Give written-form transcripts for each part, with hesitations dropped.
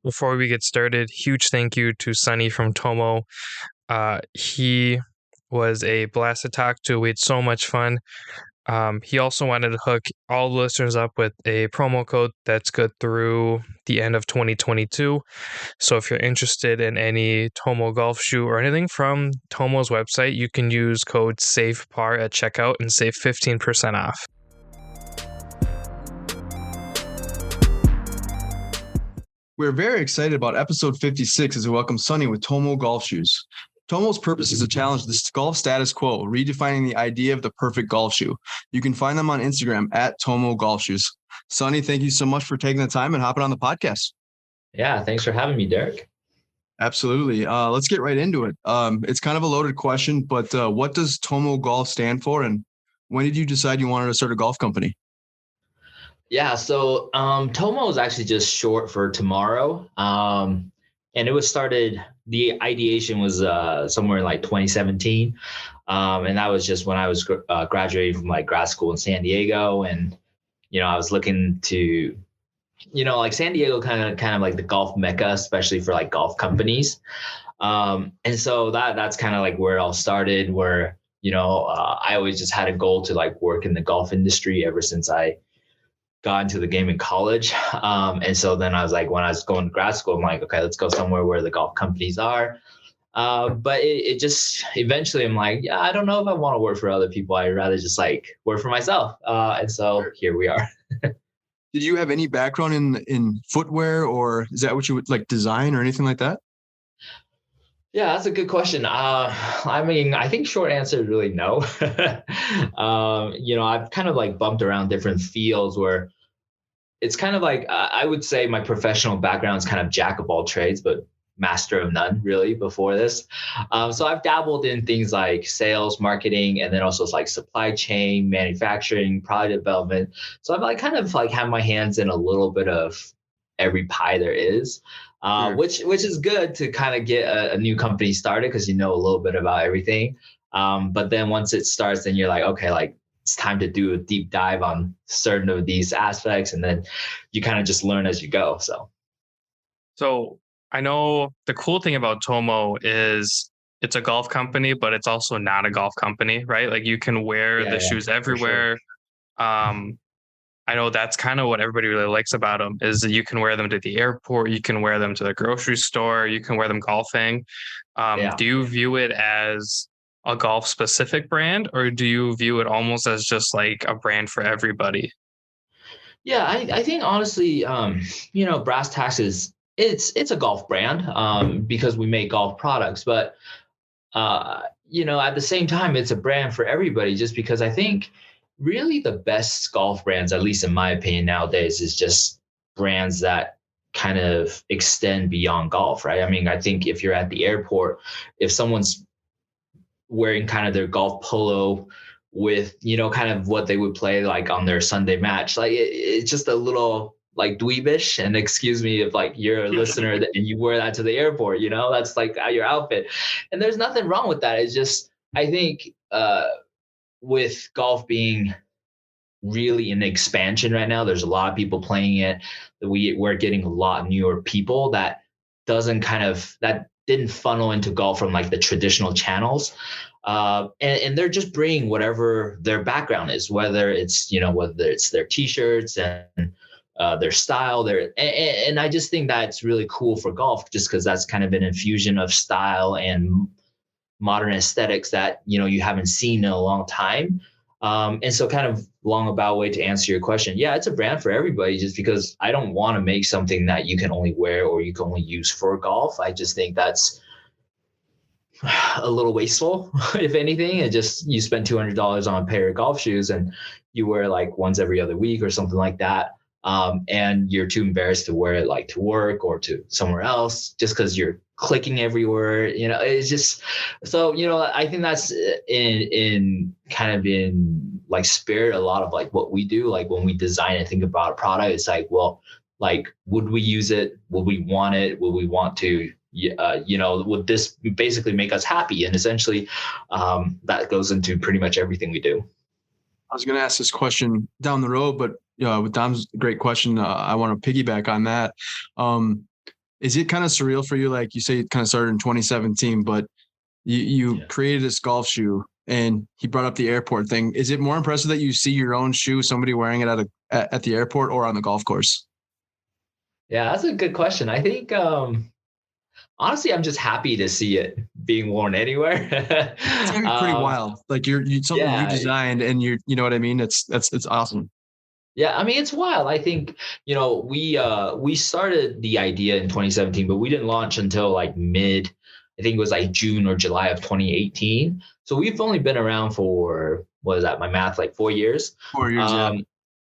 Before we get started, huge thank you to Sunny from Tomo. He was a blast to talk to. We had so much fun. He also wanted to hook all listeners up with a promo code that's good through the end of 2022. So if you're interested in any Tomo golf shoe or anything from Tomo's website, you can use code SAVEPAR at checkout and save 15% off. We're very excited about episode 56 as we welcome Sunny with Tomo Golf Shoes. Tomo's purpose is to challenge the golf status quo, redefining the idea of the perfect golf shoe. You can find them on Instagram at Tomo Golf Shoes. Sunny, thank you so much for taking the time and hopping on the podcast. Yeah, thanks for having me, Derek. Absolutely. Let's get right into it. It's kind of a loaded question, but what does Tomo Golf stand for, and when did you decide you wanted to start a golf company? Yeah, so Tomo is actually just short for tomorrow. And it was started, the ideation was somewhere in like 2017. And that was just when I was graduating from like grad school in San Diego. And, I was looking to, like San Diego kind of like the golf mecca, especially for like golf companies. And so that's kind of like where it all started, where, I always just had a goal to like work in the golf industry ever since I got into the game in college. And so then I was like, when I was going to grad school, I'm like, okay, let's go somewhere where the golf companies are. But it just eventually I'm like, yeah, I don't know if I want to work for other people. I'd rather just like work for myself. And so here we are. Did you have any background in footwear, or is that what you would like design or anything like that? Yeah, that's a good question. I think short answer is really no. I've kind of like bumped around different fields where it's kind of like I would say my professional background is kind of jack of all trades, but master of none really before this. So I've dabbled in things like sales, marketing, and then also like supply chain, manufacturing, product development. So I've like kind of like had my hands in a little bit of every pie there is. Sure. Which is good to kind of get a new company started because you know a little bit about everything. But then once it starts, then you're like, okay, like it's time to do a deep dive on certain of these aspects, and then you kind of just learn as you go. So I know the cool thing about Tomo is it's a golf company, but it's also not a golf company, right? Like you can wear the shoes everywhere. Sure. I know that's kind of what everybody really likes about them is that you can wear them to the airport, you can wear them to the grocery store, you can wear them golfing. Do you view it as a golf specific brand, or do you view it almost as just like a brand for everybody? Yeah, I think honestly, Brass Tacks it's a golf brand because we make golf products, but at the same time, it's a brand for everybody just because I think really the best golf brands, at least in my opinion nowadays, is just brands that kind of extend beyond golf, right? I mean, I think if you're at the airport, if someone's wearing kind of their golf polo with, kind of what they would play like on their Sunday match, like it's just a little like dweebish, and excuse me if like you're a listener and you wear that to the airport, that's like your outfit. And there's nothing wrong with that. It's just, I think, with golf being really in expansion right now, there's a lot of people playing it. We're getting a lot newer people that didn't funnel into golf from like the traditional channels. And they're just bringing whatever their background is, whether it's their t-shirts and their style, and I just think that's really cool for golf, just because that's kind of an infusion of style and modern aesthetics that you haven't seen in a long time. And so kind of long about way to answer your question. Yeah, it's a brand for everybody, just because I don't want to make something that you can only wear or you can only use for golf. I just think that's a little wasteful. If anything, it just, you spend $200 on a pair of golf shoes and you wear like once every other week or something like that. And you're too embarrassed to wear it like to work or to somewhere else just because you're clicking everywhere. It's just, so, I think that's in kind of in like spirit, a lot of like what we do, like when we design and think about a product, it's like, well, like, would we use it? Would we want it? Would we want to, would this basically make us happy? And essentially, that goes into pretty much everything we do. I was going to ask this question down the road, but with Dom's great question, I want to piggyback on that. Is it kind of surreal for you? Like you say, it kind of started in 2017, but you created this golf shoe, and he brought up the airport thing. Is it more impressive that you see your own shoe, somebody wearing it at the airport or on the golf course? Yeah, that's a good question. I think honestly, I'm just happy to see it being worn anywhere. It's gonna be pretty wild. Like you something you Yeah, designed, and you know what I mean? It's awesome. yeah. I mean, it's wild. I think we started the idea in 2017, but we didn't launch until like mid. I think it was like June or July of 2018. So we've only been around for what is that? My math, like 4 years. 4 years, yeah.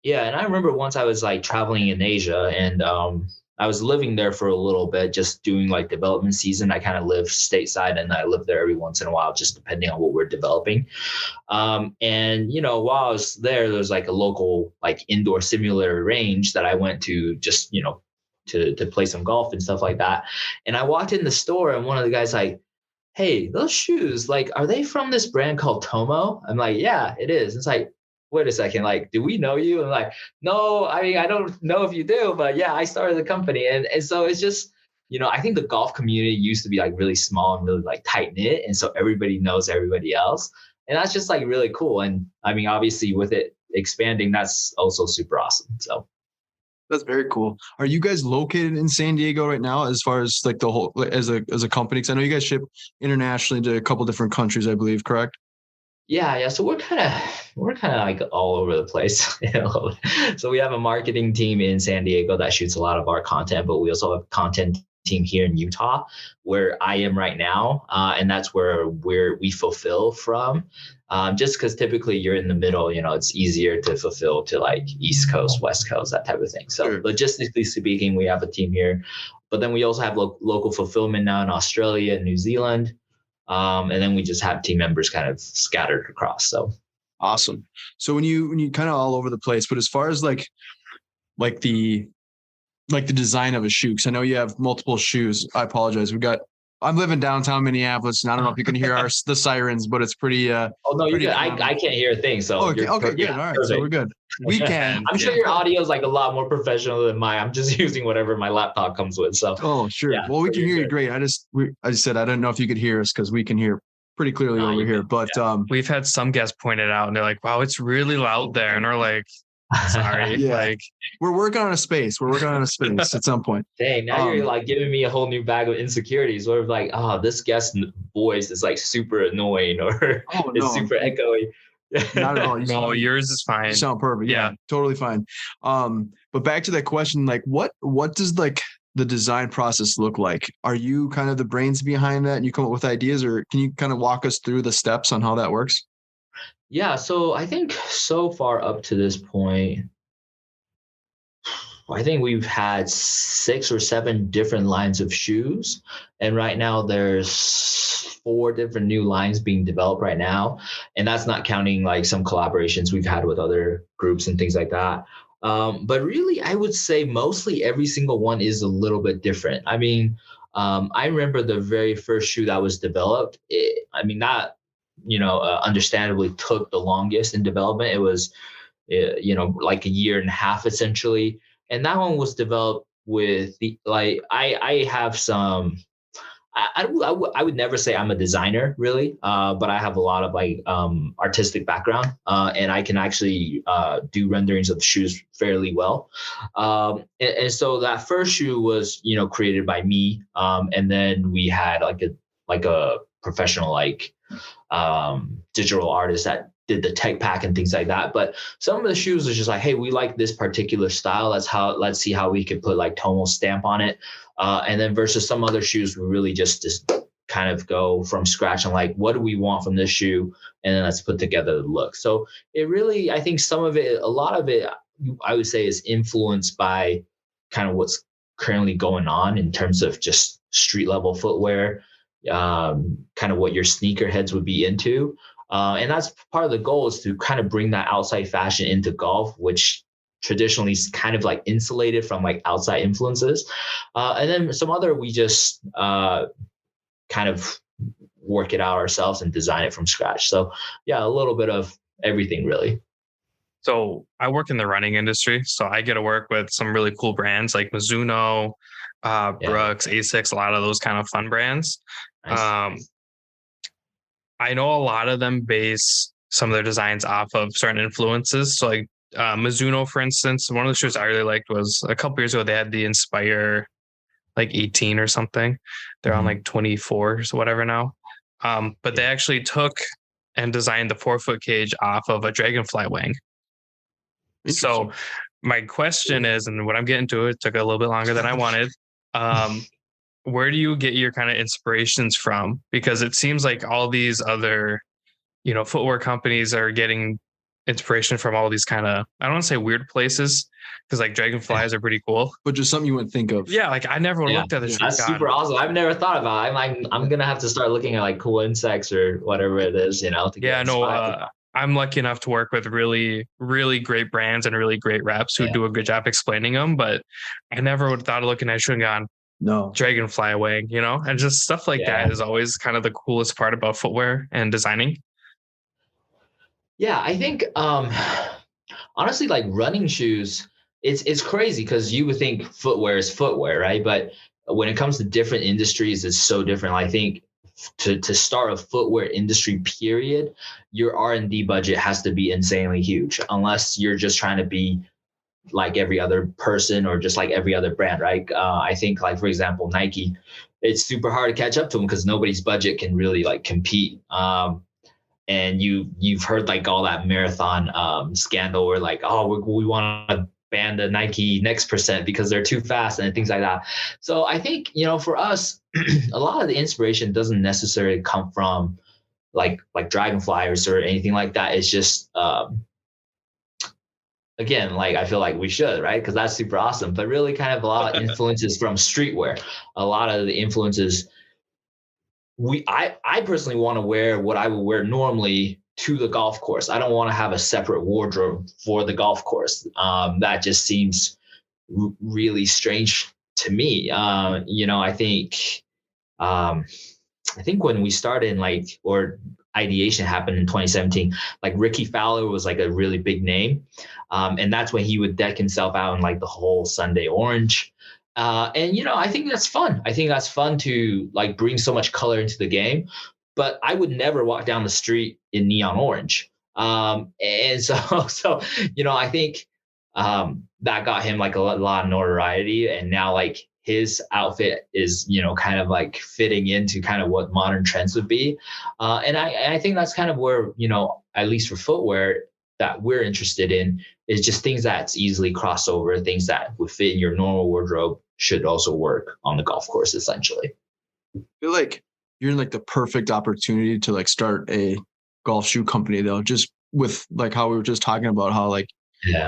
Yeah, and I remember once I was like traveling in Asia, and I was living there for a little bit, just doing like development season. I kind of live stateside, and I live there every once in a while, just depending on what we're developing. And while I was there, there was like a local like indoor simulator range that I went to just to play some golf and stuff like that. And I walked in the store, and one of the guys like, "Hey, those shoes, like, are they from this brand called Tomo?" I'm like, "Yeah, it is." It's like, wait a second, like, do we know you? I'm like, no, I mean, I don't know if you do, but yeah, I started the company. And so it's just, I think the golf community used to be like really small and really like tight knit. And so everybody knows everybody else. And that's just like really cool. And I mean, obviously with it expanding, that's also super awesome. So That's very cool. Are you guys located in San Diego right now, as far as like the whole as a company? Because I know you guys ship internationally to a couple different countries, I believe, correct? yeah. So we're kind of like all over the place. So we have a marketing team in San Diego that shoots a lot of our content, but we also have a content team here in Utah, where I am right now, and that's where we fulfill from. Just because typically you're in the middle, it's easier to fulfill to like East Coast, West Coast, that type of thing. So Sure. logistically speaking, we have a team here, but then we also have local fulfillment now in Australia and New Zealand. And then we just have team members kind of scattered across. So Awesome. So when you kind of all over the place, but as far as like the like the design of a shoe, because I know you have multiple shoes. I apologize. I'm living downtown Minneapolis, and I don't know if you can hear the sirens, but it's pretty oh no, you're pretty good. common. I can't hear a thing. So Oh, okay, good. yeah, All right, perfect. so we're good. We can. I'm sure your audio is like a lot more professional than mine. I'm just using whatever my laptop comes with. So Oh, sure. yeah, Well, we so can you're hear you good. great. I just said I don't know if you could hear us, because we can hear pretty clearly Nah, over you're here. good. But We've had some guests point it out and they're like, wow, it's really loud there. And we're like, sorry. Yeah. Like, we're working on a space. We're working on a space at some point. Dang, now you're Um, like giving me a whole new bag of insecurities. Where like, oh, this guest voice is like super annoying or oh it's no, super echoey. not at all. no, yours is You fine. sound perfect. Yeah, Yeah. totally fine. But back to that question, like what does like the design process look like? Are you kind of the brains behind that and you come up with ideas, or can you kind of walk us through the steps on how that works? Yeah, so I think so far up to this point, I think we've had 6 or 7 different lines of shoes. And right now there's 4 different new lines being developed right now. And that's not counting like some collaborations we've had with other groups and things like that. But really, I would say mostly every single one is a little bit different. I mean, I remember the very first shoe that was developed. I mean, that, understandably took the longest in development. It was, like a year and a half essentially. And that one was developed with the like I have some I would never say I'm a designer really, but I have a lot of like artistic background, and I can actually do renderings of shoes fairly well. And so that first shoe was created by me, and then we had like a professional like digital artist that did the tech pack and things like that. But some of the shoes was just like, hey, we like this particular style. Let's see how we could put like Tomo's stamp on it. And then versus some other shoes, we really just kind of go from scratch and like, what do we want from this shoe? And then let's put together the look. So it really, I think some of it, a lot of it, I would say is influenced by kind of what's currently going on in terms of just street level footwear, kind of what your sneakerheads would be into. And that's part of the goal, is to kind of bring that outside fashion into golf, which traditionally is kind of like insulated from like outside influences. And then some other, we just kind of work it out ourselves and design it from scratch. So yeah, a little bit of everything really. So I work in the running industry. So I get to work with some really cool brands like Mizuno, Brooks, Asics, a lot of those kind of fun brands. Nice. I know a lot of them base some of their designs off of certain influences. So like Mizuno, for instance, one of the shoes I really liked was a couple years ago, they had the Inspire like 18 or something. They're on like 24 or whatever now. But they actually took and designed the 4-foot cage off of a dragonfly wing. So my question is, and when I'm getting to it, took a little bit longer than I wanted. Where do you get your kind of inspirations from? Because it seems like all these other, footwear companies are getting inspiration from all these kind of, I don't want to say weird places, because like dragonflies are pretty cool, but just something you wouldn't think of. Yeah, like I never looked at this. That's super awesome. I've never thought about it. I'm gonna have to start looking at like cool insects or whatever it is, I'm lucky enough to work with really, really great brands and really great reps who do a good job explaining them. But I never would have thought of looking at it and gone, no, dragonfly wing, and just stuff like that is always kind of the coolest part about footwear and designing. Yeah, I think honestly, like running shoes, it's crazy because you would think footwear is footwear, right? But when it comes to different industries, it's so different. I think to start a footwear industry, period, your R&D budget has to be insanely huge, unless you're just trying to be like every other person or just like every other brand, right? I think like, for example, Nike, it's super hard to catch up to them because nobody's budget can really like compete. And you've heard like all that marathon scandal where like, oh, we want to ban the Nike Next Percent because they're too fast and things like that. So I think, for us, a lot of the inspiration doesn't necessarily come from like dragonflies or anything like that. It's just, again, like I feel like we should, right? Because that's super awesome. But really kind of a lot of influences from streetwear. A lot of the influences I personally want to wear what I would wear normally to the golf course. I don't want to have a separate wardrobe for the golf course. That just seems really strange to me. I think when we started or ideation happened in 2017, like Ricky Fowler was like a really big name. And that's when he would deck himself out in like the whole Sunday orange. I think that's fun. I think that's fun to like bring so much color into the game, but I would never walk down the street in neon orange. And so, I think that got him like a lot of notoriety, and now like his outfit is, kind of like fitting into kind of what modern trends would be. And I think that's kind of where, at least for footwear that we're interested in is just things that's easily crossover, things that would fit in your normal wardrobe should also work on the golf course, essentially. I feel like you're in like the perfect opportunity to like start a golf shoe company though, just with like how we were just talking about how like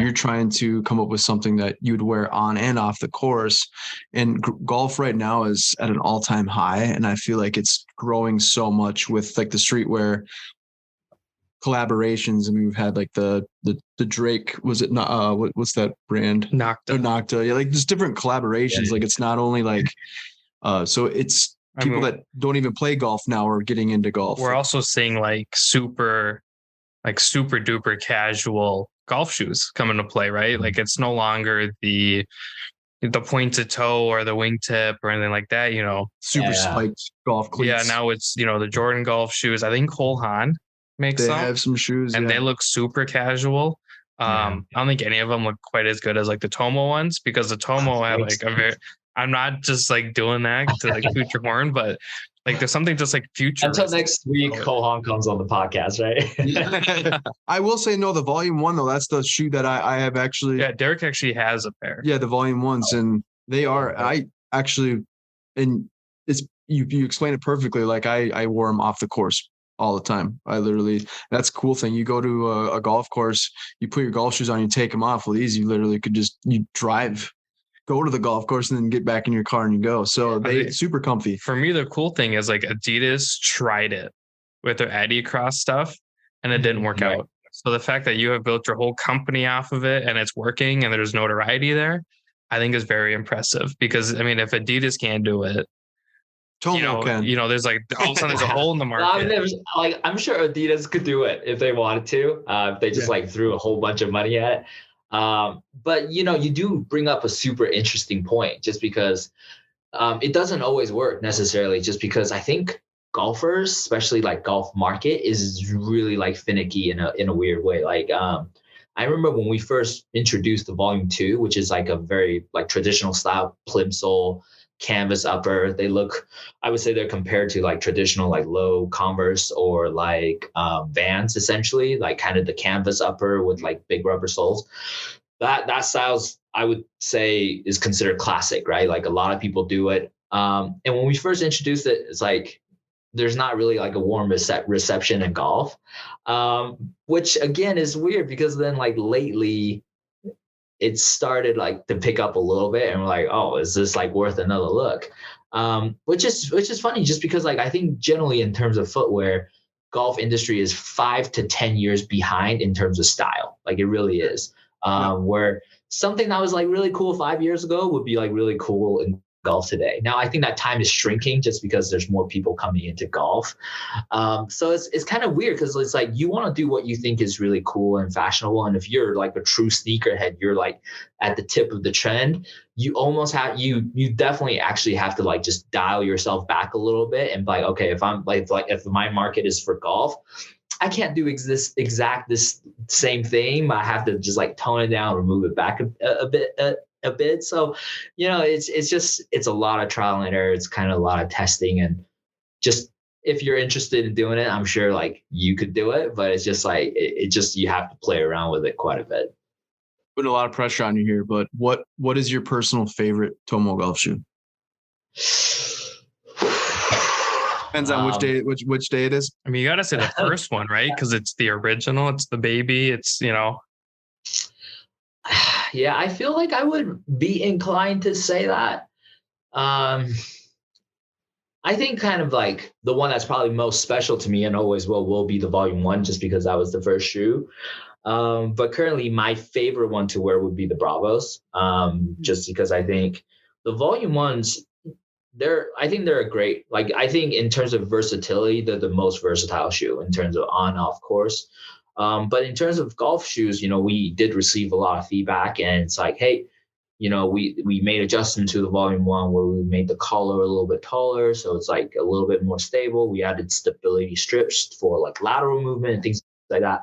you're trying to come up with something that you'd wear on and off the course. And golf right now is at an all-time high. And I feel like it's growing so much with like the streetwear collaborations. I mean, we've had like the Drake, was it not what's that brand? Nocta. Yeah, like there's different collaborations. Like it's not only like so it's people that don't even play golf now are getting into golf. We're also seeing like super duper casual golf shoes come into play, right? Like it's no longer the pointed toe or the wingtip or anything like that, super spiked golf cleats. Yeah, now it's the Jordan golf shoes. I think Cole Haan makes they have some shoes and they look super casual. I don't think any of them look quite as good as like the Tomo ones, because the Tomo have like I'm not just like doing that to like toot your horn, but like there's something just like future. Until next week, Cole Haan comes on the podcast, right? I will say no, the volume 1 though, that's the shoe that I have actually. Yeah, Derek actually has a pair. Yeah, the volume 1s, and they are. I actually, and it's you explained it perfectly. Like I wore them off the course all the time. That's a cool thing. You go to a golf course, you put your golf shoes on, you take them off. Well, these you literally could you drive, go to the golf course, and then get back in your car and you go. So they super comfy. For me, the cool thing is like Adidas tried it with their Adicross stuff and it didn't work out. So the fact that you have built your whole company off of it and it's working and there's notoriety there, I think is very impressive, because I mean, if Adidas can't do it, Tomo can. There's like all of a sudden there's a hole in the market. I'm sure Adidas could do it if they wanted to, if they just like threw a whole bunch of money at it. But you do bring up a super interesting point, just because it doesn't always work necessarily, just because I think golfers, especially like golf market, is really like finicky in a weird way. Like I remember when we first introduced the Volume 2, which is like a very like traditional style plimsoll canvas upper. They look, I would say they're compared to like traditional like low Converse or like Vans, essentially, like kind of the canvas upper with like big rubber soles. That style's, I would say, is considered classic, right? Like a lot of people do it. And when we first introduced it, it's like there's not really like a warm reception in golf, which again is weird, because then like lately it started like to pick up a little bit, and we're like, oh, is this like worth another look? Which is funny, just because like I think generally in terms of footwear, golf industry is 5 to 10 years behind in terms of style. Like it really is. Where something that was like really cool 5 years ago would be like really cool in golf today. Now I think that time is shrinking just because there's more people coming into golf. So it's kind of weird, because it's like you want to do what you think is really cool and fashionable. And if you're like a true sneakerhead, you're like at the tip of the trend. You almost have you definitely actually have to like just dial yourself back a little bit and be like, okay, if I'm like if my market is for golf, I can't do this same thing. I have to just like tone it down or move it back a bit. So, it's a lot of trial and error. It's kind of a lot of testing, and just if you're interested in doing it, I'm sure like you could do it, but it's just like it just you have to play around with it quite a bit. Putting a lot of pressure on you here, but what is your personal favorite Tomo golf shoe? Depends on which day it is. I mean, you gotta say the first one, right? Because it's the original, it's the baby, it's Yeah, I feel like I would be inclined to say that. I think kind of like the one that's probably most special to me and always will be the Volume 1, just because that was the first shoe. But currently my favorite one to wear would be the Bravos, just because I think the Volume 1s, I think they're a great, like, I think in terms of versatility, they're the most versatile shoe in terms of on off course. But in terms of golf shoes, we did receive a lot of feedback, and it's like, hey, we made adjustments to the Volume 1 where we made the collar a little bit taller, so it's like a little bit more stable. We added stability strips for like lateral movement and things like that.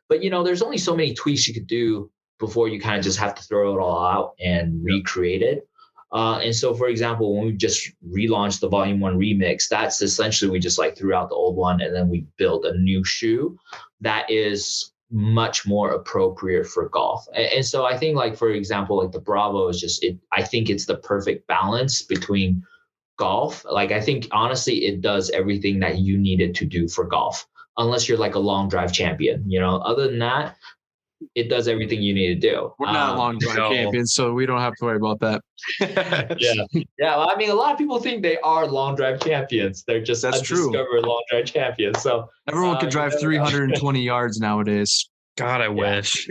But there's only so many tweaks you could do before you kind of just have to throw it all out and recreate it. And so, for example, when we just relaunched the Volume 1 Remix, that's essentially we just like threw out the old one and then we built a new shoe that is much more appropriate for golf. And so I think, like, for example, like the Bravo is just I think it's the perfect balance between golf. Like, I think honestly, it does everything that you need it to do for golf, unless you're like a long drive champion. Other than that, it does everything you need to do. We're not long drive champions, so we don't have to worry about that. Yeah. Well, I mean, a lot of people think they are long drive champions. They're just undiscovered long drive champions. So everyone can drive 320 yards nowadays. God, I wish.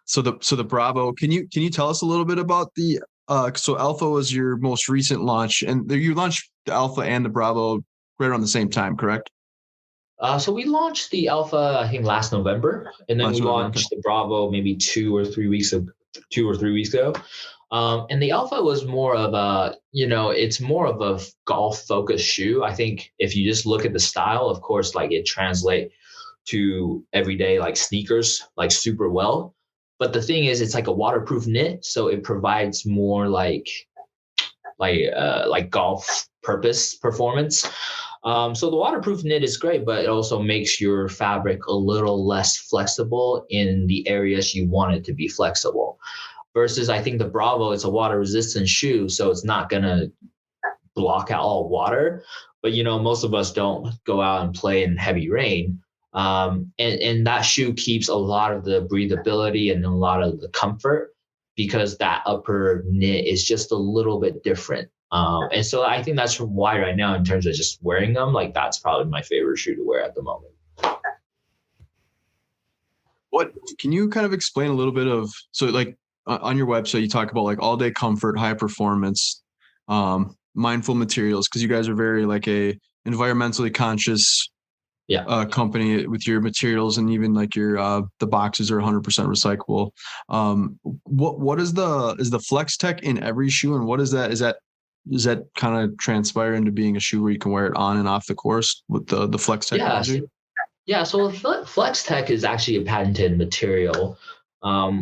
So the Bravo. Can you tell us a little bit about the? So Alpha was your most recent launch, and you launched the Alpha and the Bravo right around the same time, correct? So we launched the Alpha, I think, last November, and then we launched the Bravo maybe 2 or 3 weeks ago. And the Alpha was more of a, it's more of a golf focused shoe. I think if you just look at the style, of course, like it translates to everyday like sneakers like super well. But the thing is, it's like a waterproof knit, so it provides more like golf purpose performance. So the waterproof knit is great, but it also makes your fabric a little less flexible in the areas you want it to be flexible. Versus, I think the Bravo is a water resistant shoe, so it's not gonna block out all water. But most of us don't go out and play in heavy rain. And that shoe keeps a lot of the breathability and a lot of the comfort, because that upper knit is just a little bit different. And so I think that's why right now, in terms of just wearing them, like that's probably my favorite shoe to wear at the moment. What can you kind of explain a little bit of, so like on your website, you talk about like all day comfort, high performance, mindful materials, because you guys are very like a environmentally conscious company with your materials, and even like your the boxes are 100% recyclable. What is the Flex Tech in every shoe, and what is that? Does that kind of transpire into being a shoe where you can wear it on and off the course with the Flex technology? So Flex Tech is actually a patented material,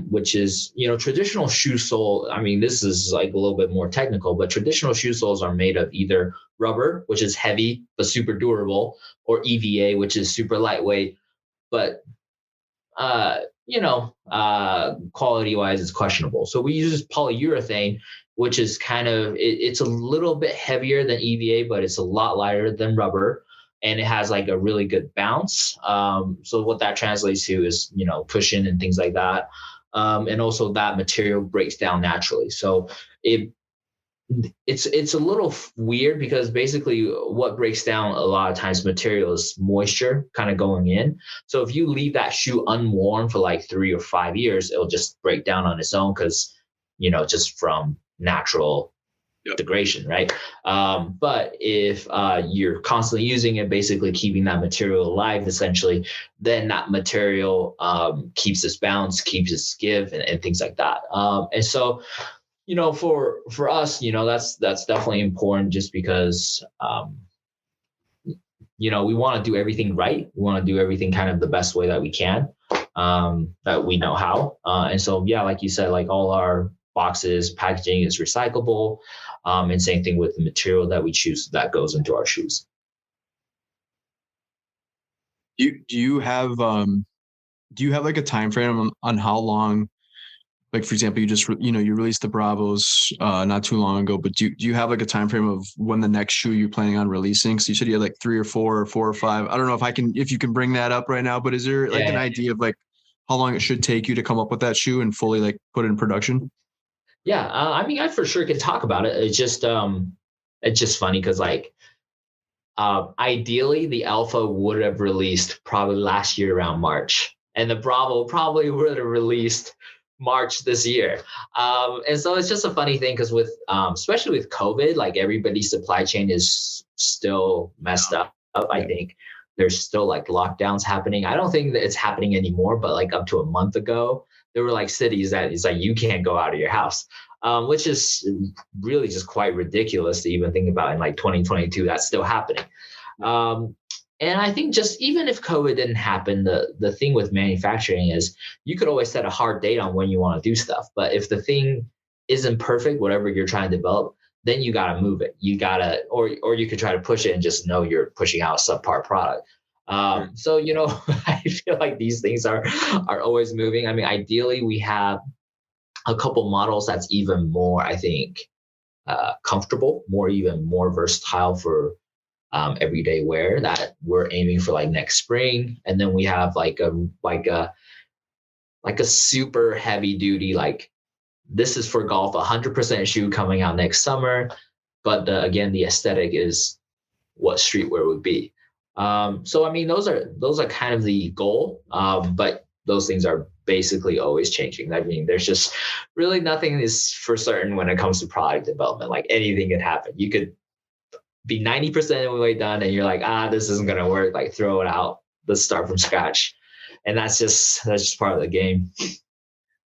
which is, traditional shoe sole. I mean, this is like a little bit more technical, but traditional shoe soles are made of either rubber, which is heavy but super durable, or EVA, which is super lightweight, but quality wise, it's questionable. So we use polyurethane, which is it's a little bit heavier than EVA, but it's a lot lighter than rubber. And it has like a really good bounce. So what that translates to is, cushion and things like that. And also that material breaks down naturally. So it's a little weird because basically what breaks down a lot of times material is moisture kind of going in. So if you leave that shoe unworn for like 3 or 5 years, it'll just break down on its own because, just from natural degradation, right? But if you're constantly using it, basically keeping that material alive, essentially, then that material keeps its bounce, keeps its give, and things like that. And so, for us, that's definitely important, just because we want to do everything right. We want to do everything kind of the best way that we can, that we know how. And so, like you said, like all our boxes, packaging is recyclable, and same thing with the material that we choose that goes into our shoes. Do you have like a time frame on how long? Like, for example, you released the Bravos not too long ago, but do you have like a time frame of when the next shoe you're planning on releasing? So you said you had like 3 or 4 or 4 or 5. I don't know if you can bring that up right now, but is there like an idea of like how long it should take you to come up with that shoe and fully like put it in production? I mean, I for sure can talk about it. It's just funny because like ideally the Alpha would have released probably last year around March, and the Bravo probably would have released March this year. And so it's just a funny thing because with especially with COVID, like everybody's supply chain is still messed up. I think there's still like lockdowns happening. I don't think that it's happening anymore, but like up to a month ago, there were like cities that it's like you can't go out of your house, which is really just quite ridiculous to even think about in like 2022. That's still happening. And I think just even if COVID didn't happen, the thing with manufacturing is you could always set a hard date on when you want to do stuff. But if the thing isn't perfect, whatever you're trying to develop, then you got to move it. You got to, or you could try to push it and just know you're pushing out a subpar product. So, I feel like these things are always moving. I mean, ideally, we have a couple models that's even more, I think, comfortable, even more versatile for everyday wear that we're aiming for like next spring. And then we have like a super heavy duty, like this is for golf, 100% shoe coming out next summer. But again, the aesthetic is what streetwear would be. So I mean, those are kind of the goal, but those things are basically always changing. I mean, there's just really nothing is for certain when it comes to product development. Like anything could happen. You could be 90% of the way done and you're like, this isn't going to work. Like throw it out. Let's start from scratch. And that's just part of the game.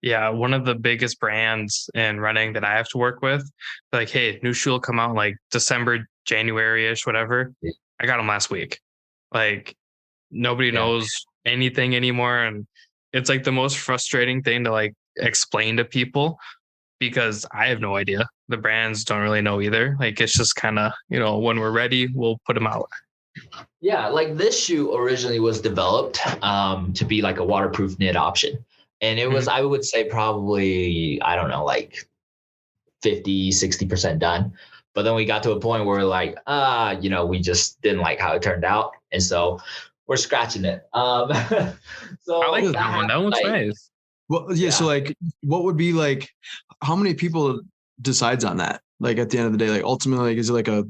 Yeah. One of the biggest brands in running that I have to work with, like, hey, new shoe will come out like December, January-ish, whatever. Yeah. I got them last week. Like nobody knows anything anymore. And it's like the most frustrating thing to like explain to people because I have no idea. The brands don't really know either. Like it's just kind of, when we're ready, we'll put them out. Yeah, like this shoe originally was developed to be like a waterproof knit option. And it was, I would say probably, I don't know, like 50, 60% done. But then we got to a point where like, we just didn't like how it turned out. And so we're scratching it. So I like that one. That one's like, nice. Well, yeah. So like, what would be like, how many people decides on that? Like at the end of the day, like ultimately, like, is it like a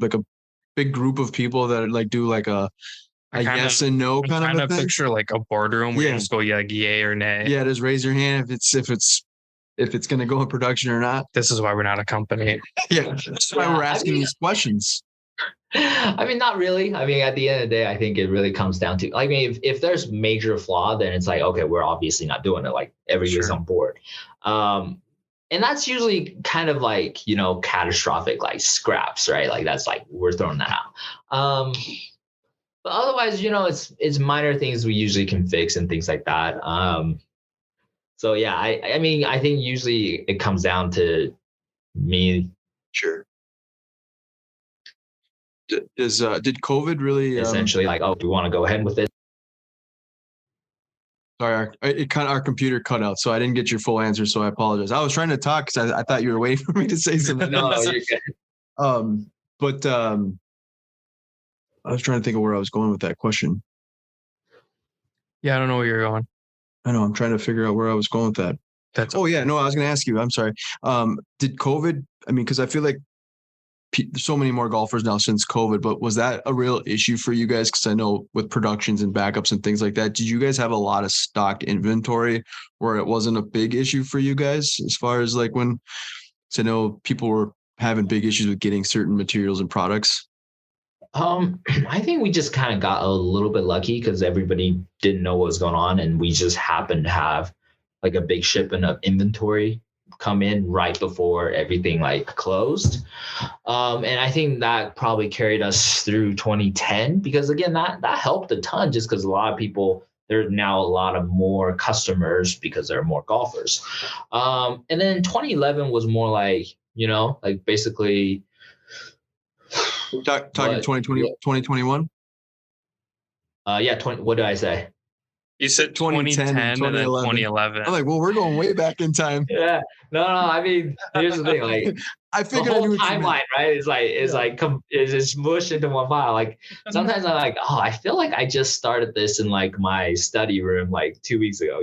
big group of people that like do like a yes and no kind of a thing? Picture like a boardroom where you just go yay or nay. Yeah, just raise your hand if it's going to go in production or not. This is why we're not a company. Yeah, that's why we're asking these questions. I mean, not really. I mean, at the end of the day, I think it really comes down to, I mean, if there's major flaw, then it's like, okay, we're obviously not doing it. Like everybody's Sure. on board. Um, and that's usually kind of like, catastrophic, like scraps, right? Like that's like, we're throwing that out. But otherwise, it's minor things we usually can fix and things like that. So yeah, I mean, I think usually it comes down to me Sure. Did COVID really? essentially like, oh, we want to go ahead with it. Sorry, our computer cut out, so I didn't get your full answer. So I apologize. I was trying to talk because I thought you were waiting for me to say something. No, you're good. But I was trying to think of where I was going with that question. Yeah, I don't know where you're going. I know I'm trying to figure out where I was going with that. Oh yeah, no, I was going to ask you. I'm sorry. Did COVID? I mean, because I feel like there's so many more golfers now since COVID, but was that a real issue for you guys? Because I know with productions and backups and things like that, did you guys have a lot of stock inventory where it wasn't a big issue for you guys as far as like when, so I know people were having big issues with getting certain materials and products? I think we just kind of got a little bit lucky because everybody didn't know what was going on, and we just happened to have like a big shipment of inventory come in right before everything like closed. And I think that probably carried us through 2010 because again, that helped a ton just because a lot of people, there's now a lot of more customers because there are more golfers. And then 2011 was more like, like basically Talking what, 2020, 2021? yeah, 20, what did I say? You said 2010 and 2010 and then 2011. 2011. I'm like, well, we're going way back in time. Yeah, no, I mean, here's the thing, like I the figured I knew whole what you meant. timeline, right? It's mushed into one file. Like sometimes I'm like, oh, I feel like I just started this in like my study room like 2 weeks ago,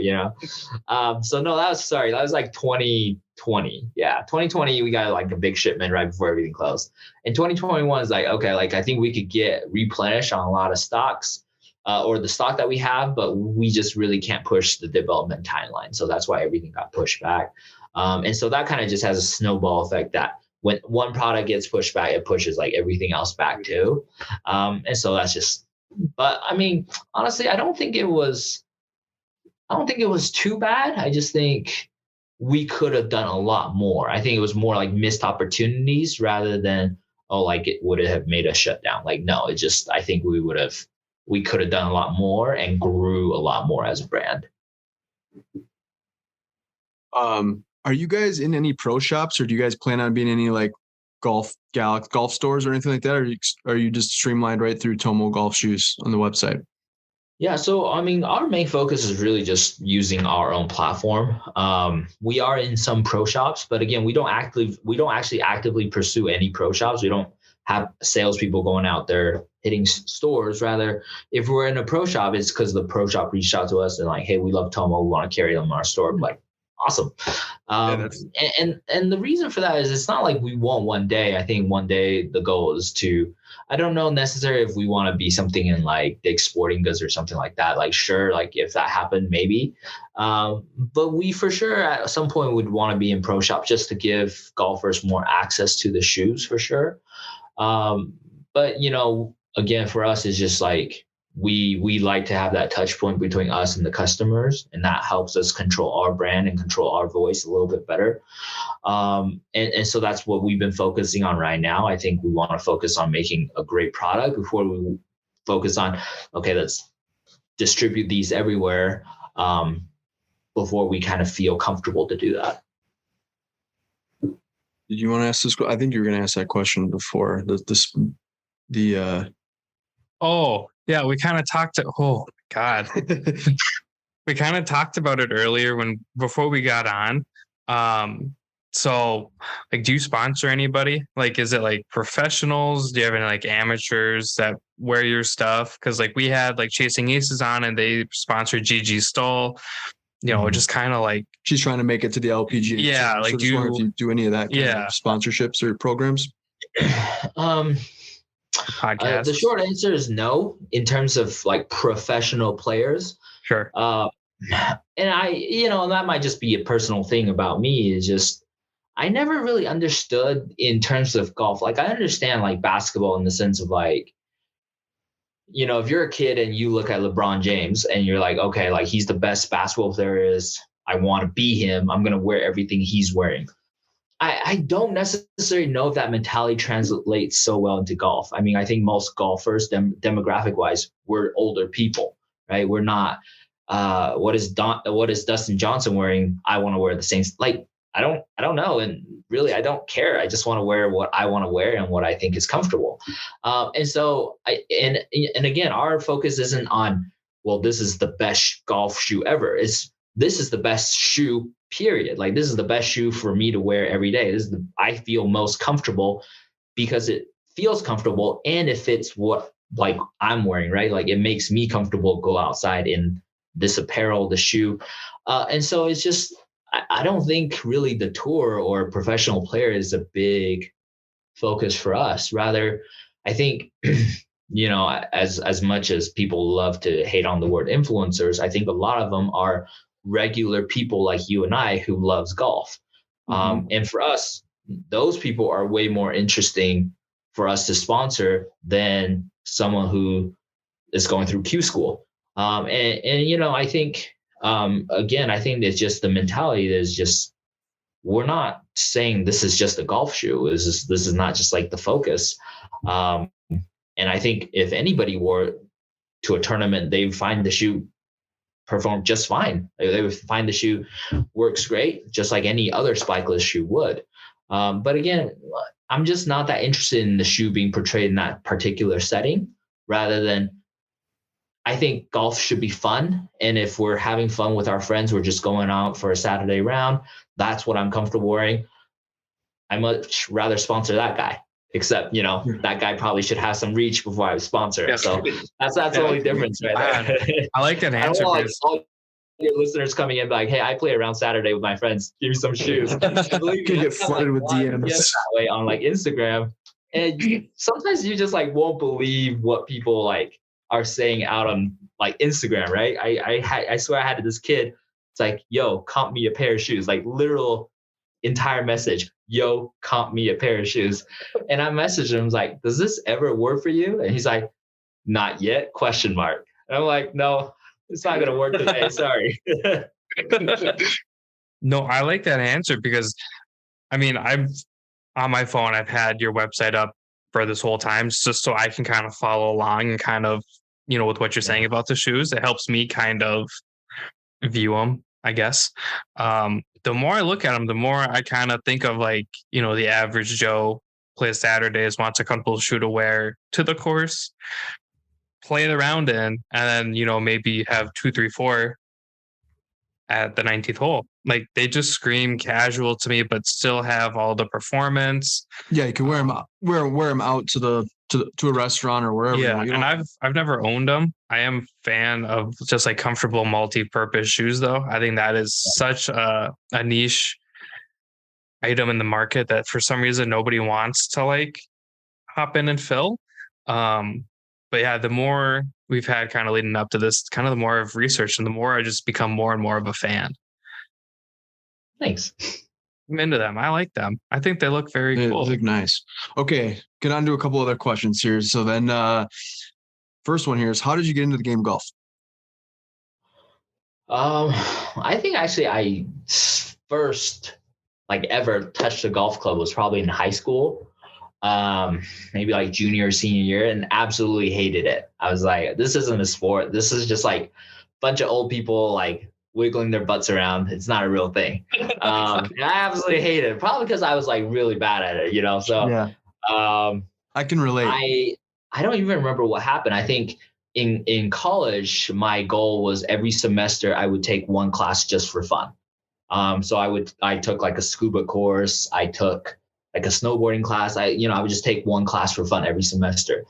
So no, that was like 2020. Yeah, 2020 we got like a big shipment right before everything closed. And 2021 is like, okay, like I think we could get replenished on a lot of stocks. Or the stock that we have, but we just really can't push the development timeline. So that's why everything got pushed back. And so that kind of just has a snowball effect that when one product gets pushed back, it pushes like everything else back too. And so that's just, but I mean, honestly, I don't think it was too bad. I just think we could have done a lot more. I think it was more like missed opportunities rather than, oh, like it would have made us shut down. Like, no, it just, I think we could have done a lot more and grew a lot more as a brand. Are you guys in any pro shops, or do you guys plan on being any like golf stores or anything like that? Or are you just streamlined right through Tomo Golf Shoes on the website? Yeah, so I mean, our main focus is really just using our own platform. We are in some pro shops, but again, we don't actually actively pursue any pro shops. We don't have salespeople going out there hitting stores. Rather, if we're in a pro shop, it's because the pro shop reached out to us and like, hey, we love Tomo, we want to carry them in our store. I'm like, awesome. And the reason for that is it's not like we want one day. I think one day the goal is to, I don't know necessarily if we want to be something in like the sporting goods or something like that. Like, sure, like if that happened, maybe. But we for sure at some point would want to be in pro shop just to give golfers more access to the shoes for sure. But again, for us, it's just like we like to have that touch point between us and the customers, and that helps us control our brand and control our voice a little bit better. And so that's what we've been focusing on right now. I think we want to focus on making a great product before we focus on, okay, let's distribute these everywhere, before we kind of feel comfortable to do that. Did you want to ask this? I think you were going to ask that question before Oh yeah, we kind of talked to, oh God. We kind of talked about it earlier before we got on. So like, do you sponsor anybody? Like, is it like professionals? Do you have any like amateurs that wear your stuff? Cause like we had like Chasing Aces on and they sponsored Gigi Stoll, just kind of like. She's trying to make it to the LPGA. Yeah. So like if you do any of that kind of sponsorships or programs? Podcast. The short answer is no, in terms of like professional players. Sure. And that might just be a personal thing about me. Is just I never really understood in terms of golf. Like I understand like basketball in the sense of like, if you're a kid and you look at LeBron James and you're like, okay, like he's the best basketball player is. I want to be him. I'm going to wear everything he's wearing. I don't necessarily know if that mentality translates so well into golf. I mean, I think most golfers, demographic wise, we're older people, right? We're not. What is Dustin Johnson wearing? I want to wear the same. Like I don't know, and really, I don't care. I just want to wear what I want to wear and what I think is comfortable. And so, and again, our focus isn't on, well, this is the best golf shoe ever. This is the best shoe, period. Like this is the best shoe for me to wear every day. I feel most comfortable because it feels comfortable and it fits what like I'm wearing, right? Like it makes me comfortable go outside in this apparel, the shoe. And so it's just, I don't think really the tour or professional player is a big focus for us. Rather, I think, as much as people love to hate on the word influencers, I think a lot of them are regular people like you and I who loves golf. And for us, those people are way more interesting for us to sponsor than someone who is going through Q school. And I think, again, I think it's just the mentality that is just, we're not saying this is just a golf shoe. This is not just like the focus. And I think if anybody wore to a tournament, they find the shoe perform just fine. They would find the shoe works great, just like any other spikeless shoe would. But again, I'm just not that interested in the shoe being portrayed in that particular setting, rather than I think golf should be fun. And if we're having fun with our friends, we're just going out for a Saturday round. That's what I'm comfortable wearing. I much rather sponsor that guy. Except, that guy probably should have some reach before I sponsor it. So that's the only difference right there. I like that answer. I don't want your listeners coming in like, hey, I play around Saturday with my friends. Give me some shoes. You can get flooded with DMs that way on like Instagram. And sometimes you just like won't believe what people like are saying out on like Instagram, right? I swear I had this kid. It's like, yo, comp me a pair of shoes. Like literal entire message, yo, comp me a pair of shoes. And I messaged him, like, does this ever work for you? And he's like, not yet, ? And I'm like, no, it's not going to work today. Sorry. No, I like that answer because, I mean, I've on my phone, I've had your website up for this whole time just so I can kind of follow along and kind of, with what you're saying about the shoes. It helps me kind of view them, I guess. The more I look at them, the more I kind of think of like, the average Joe plays Saturdays, wants a comfortable shoe to wear to the course, play it around in, and then, maybe have 2, 3, 4 at the 19th hole. Like they just scream casual to me, but still have all the performance. Yeah, you can wear them out, wear them out to a restaurant or wherever. Yeah, and I've never owned them. I am a fan of just like comfortable multi-purpose shoes, though. I think that is such a niche item in the market that for some reason nobody wants to like hop in and fill. But yeah, the more we've had kind of leading up to this, kind of the more of research and the more I just become more and more of a fan. Thanks. I'm into them. I like them. I think they look very cool. They look nice. Okay, get on to a couple other questions here. So then first one here is, how did you get into the game of golf? I think actually I first like ever touched a golf club was probably in high school. Maybe like junior or senior year, and absolutely hated it. I was like, this isn't a sport. This is just like a bunch of old people like wiggling their butts around. It's not a real thing. And I absolutely hated it, probably because I was like really bad at it, so yeah. I can relate. I don't even remember what happened. I think in college, my goal was every semester I would take one class just for fun. So I took like a scuba course. I took like a snowboarding class. I would just take one class for fun every semester.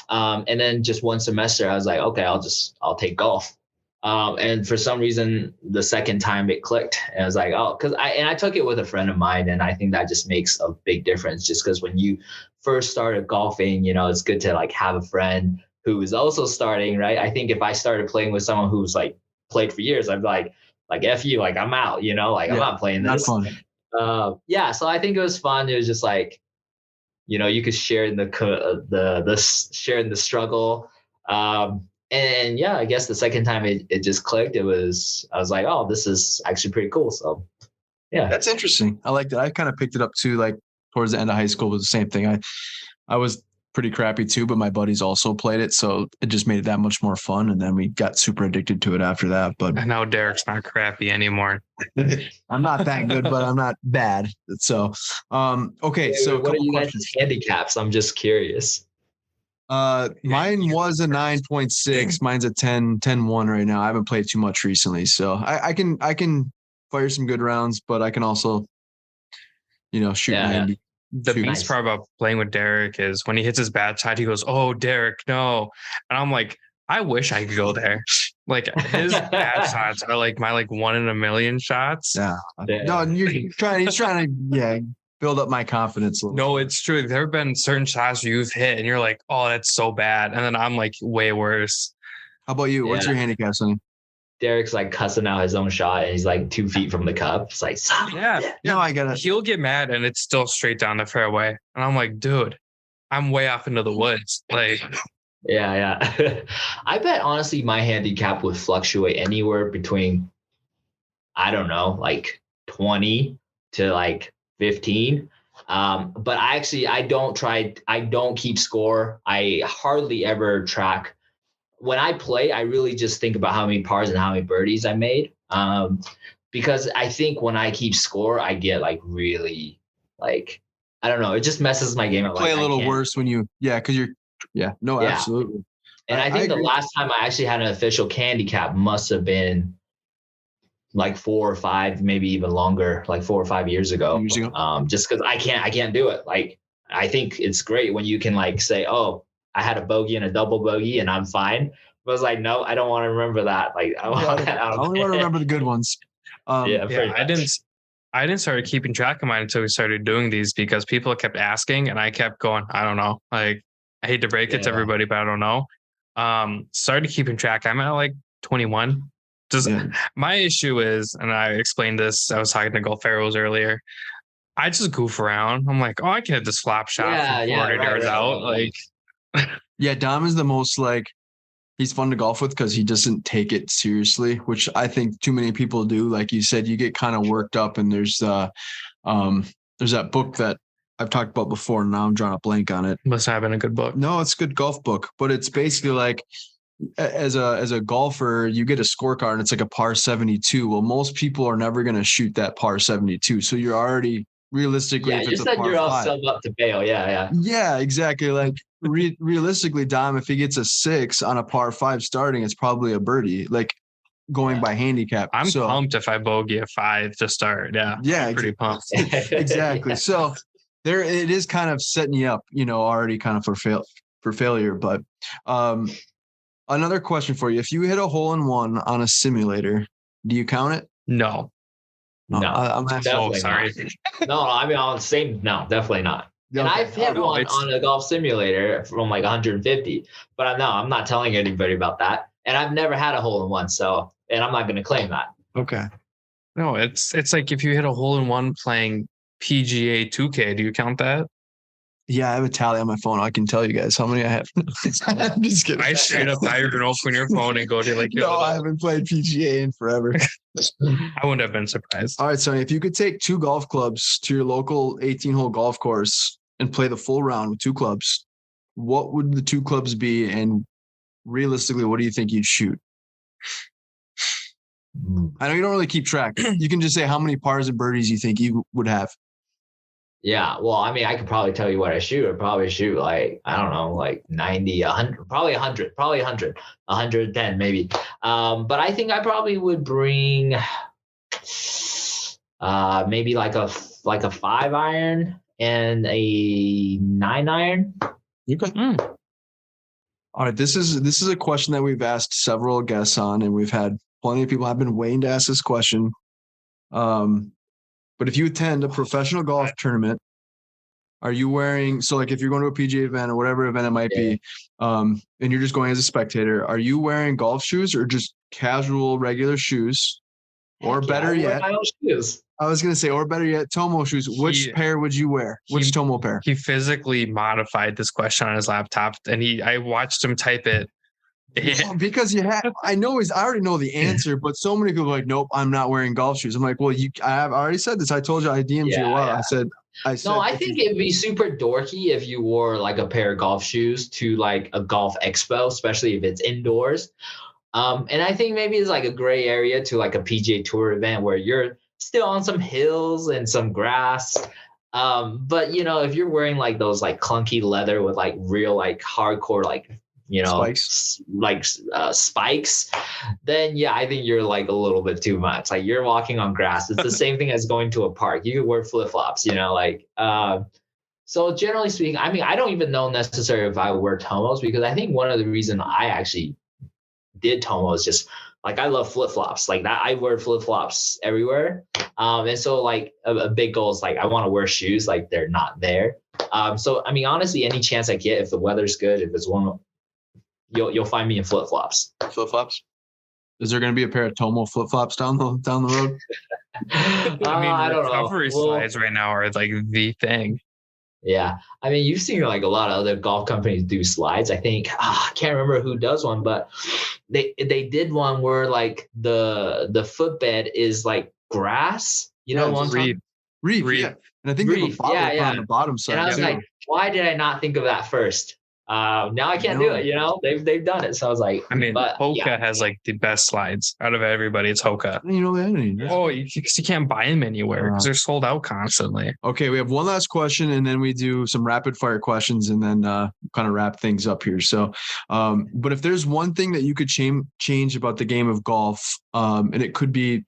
And then just one semester, I was like, okay, I'll take golf. And for some reason, the second time it clicked, and I was like, oh, I took it with a friend of mine, and I think that just makes a big difference. Just because when you first started golfing, it's good to like have a friend who is also starting, right? I think if I started playing with someone who's like played for years, I'd be like F you, like I'm out, I'm not playing this. Yeah, so I think it was fun. It was just like, you could share in share in the struggle. And yeah, I guess the second time it just clicked. I was like, oh, this is actually pretty cool. So yeah. That's interesting. I like that. I kind of picked it up too, like towards the end of high school was the same thing. I was pretty crappy too, but my buddies also played it. So it just made it that much more fun. And then we got super addicted to it after that. But And now Derek's not crappy anymore. I'm not that good, but I'm not bad. So, okay. So what are you guys' handicaps? I'm just curious. Mine was a 9.6. Mine's a 10.1 right now. I haven't played too much recently. So I can fire some good rounds, but I can also, shoot 90. The best part about playing with Derek is when he hits his bad shot, he goes, "Oh, Derek, no!" And I'm like, I wish I could go there. Like his bad shots are like my 1 in a million shots. Yeah. No, he's trying to build up my confidence a little. No, it's true. There have been certain shots you've hit and you're like, "Oh, that's so bad," and then I'm like way worse. How about you? What's your handicap, Sonny? Derek's like cussing out his own shot and he's like 2 feet from the cup. It's like, no, I got it. He'll get mad and it's still straight down the fairway. And I'm like, dude, I'm way off into the woods. Like, yeah. I bet honestly my handicap would fluctuate anywhere between, I don't know, like 20 to like 15. But I don't keep score. I hardly ever track. When I play, I really just think about how many pars and how many birdies I made. Because I think when I keep score, I get like really like, I don't know, it just messes my game up. Play a little worse when because absolutely. And I think the last time I actually had an official handicap must have been like 4 or 5, maybe even longer, like 4 or 5 years ago. Just because I can't do it. Like, I think it's great when you can like say, oh, I had a bogey and a double bogey and I'm fine. But I was like, no, I don't want to remember that. Like, I only want to remember the good ones. I didn't start keeping track of mine until we started doing these because people kept asking and I kept going, I don't know. Like, I hate to break it to everybody, but I don't know. Started keeping track. I'm at like 21. My issue is, and I explained this, I was talking to Golf Arrows earlier. I just goof around. I'm like, oh, I can hit this flop shot from 400 yards out. Like, yeah, Dom is the most he's fun to golf with because he doesn't take it seriously, which I think too many people do. Like you said, you get kind of worked up, and there's that book that I've talked about before, and now I'm drawing a blank on it. Must have been a good book. No, it's a good golf book, but it's basically like as a golfer, you get a scorecard and it's like a par 72. Well, most people are never going to shoot that par 72. So you're already realistically, if it's a par 5, up to bail. Yeah, exactly. Like realistically, Dom, if he gets a 6 on a par 5 starting, it's probably a birdie. Like going by handicap. I'm pumped if I bogey a 5 to start. Yeah, pretty pumped. Exactly. So there, it is kind of setting you up, already kind of for failure. But another question for you: if you hit a hole in one on a simulator, do you count it? No. I'm so sorry. No, I mean, on the same. No, definitely not. Okay. And I've hit one on a golf simulator from like 150, but I'm not telling anybody about that. And I've never had a hole in one, and I'm not going to claim that. Okay. No, it's like if you hit a hole in one playing PGA 2K, do you count that? Yeah, I have a tally on my phone. I can tell you guys how many I have. I'm just kidding. I straight up thought you were going to open your phone and go to like. No, I haven't played PGA in forever. I wouldn't have been surprised. All right, Sonny, if you could take 2 golf clubs to your local 18-hole golf course and play the full round with 2 clubs, what would the 2 clubs be? And realistically, what do you think you'd shoot? I know you don't really keep track. You can just say how many pars and birdies you think you would have. Yeah, well, I mean, I could probably tell you what I shoot. I'd probably shoot like, I don't know, like 90, 100, probably 100, 110 maybe. But I think I probably would bring maybe like a 5 iron and a 9 iron. Okay. All right, this is a question that we've asked several guests on, and we've had plenty of people have been waiting to ask this question. But if you attend a professional golf tournament, are you wearing, so like if you're going to a PGA event or whatever event it might be, and you're just going as a spectator, are you wearing golf shoes or just casual regular shoes? Or better yet, my own shoes. I was going to say, or better yet, Tomo shoes. Which pair would you wear? Which Tomo pair? He physically modified this question on his laptop, and I watched him type it. Well, because I already know the answer, but so many people are like, nope, I'm not wearing golf shoes. I'm like, well, I have already said this. I told you I DM'd you a while. I said, no, I think it'd be super dorky if you wore like a pair of golf shoes to like a golf expo, especially if it's indoors. And I think maybe it's like a gray area to like a PGA Tour event where you're still on some hills and some grass. But if you're wearing like those like clunky leather with like real like hardcore like spikes, then I think you're like a little bit too much. Like you're walking on grass. It's the same thing as going to a park. You could wear flip-flops, so generally speaking, I mean, I don't even know necessarily if I would wear Tomos, because I think one of the reasons I actually did Tomo is just like I love flip-flops. Like that, I wear flip-flops everywhere. And so like a big goal is like I want to wear shoes like they're not there. So I mean, honestly, any chance I get, if the weather's good, if it's warm, you'll find me in flip-flops. Flip-flops? Is there going to be a pair of Tomo flip-flops down the road? I mean, I don't know. Recovery slides right now are like the thing. Yeah. I mean, you've seen like a lot of other golf companies do slides. I think, I can't remember who does one, but they did one where like the footbed is like grass, reef. Yeah. And I think they have a bottle on the bottom side. And I was like, why did I not think of that first? Now I can't do it. They've done it. So I was like, I mean, Hoka has like the best slides out of everybody. It's Hoka. Because you can't buy them anywhere because they're sold out constantly. Okay, we have one last question, and then we do some rapid fire questions, and then kind of wrap things up here. So, but if there's one thing that you could change about the game of golf, and it could be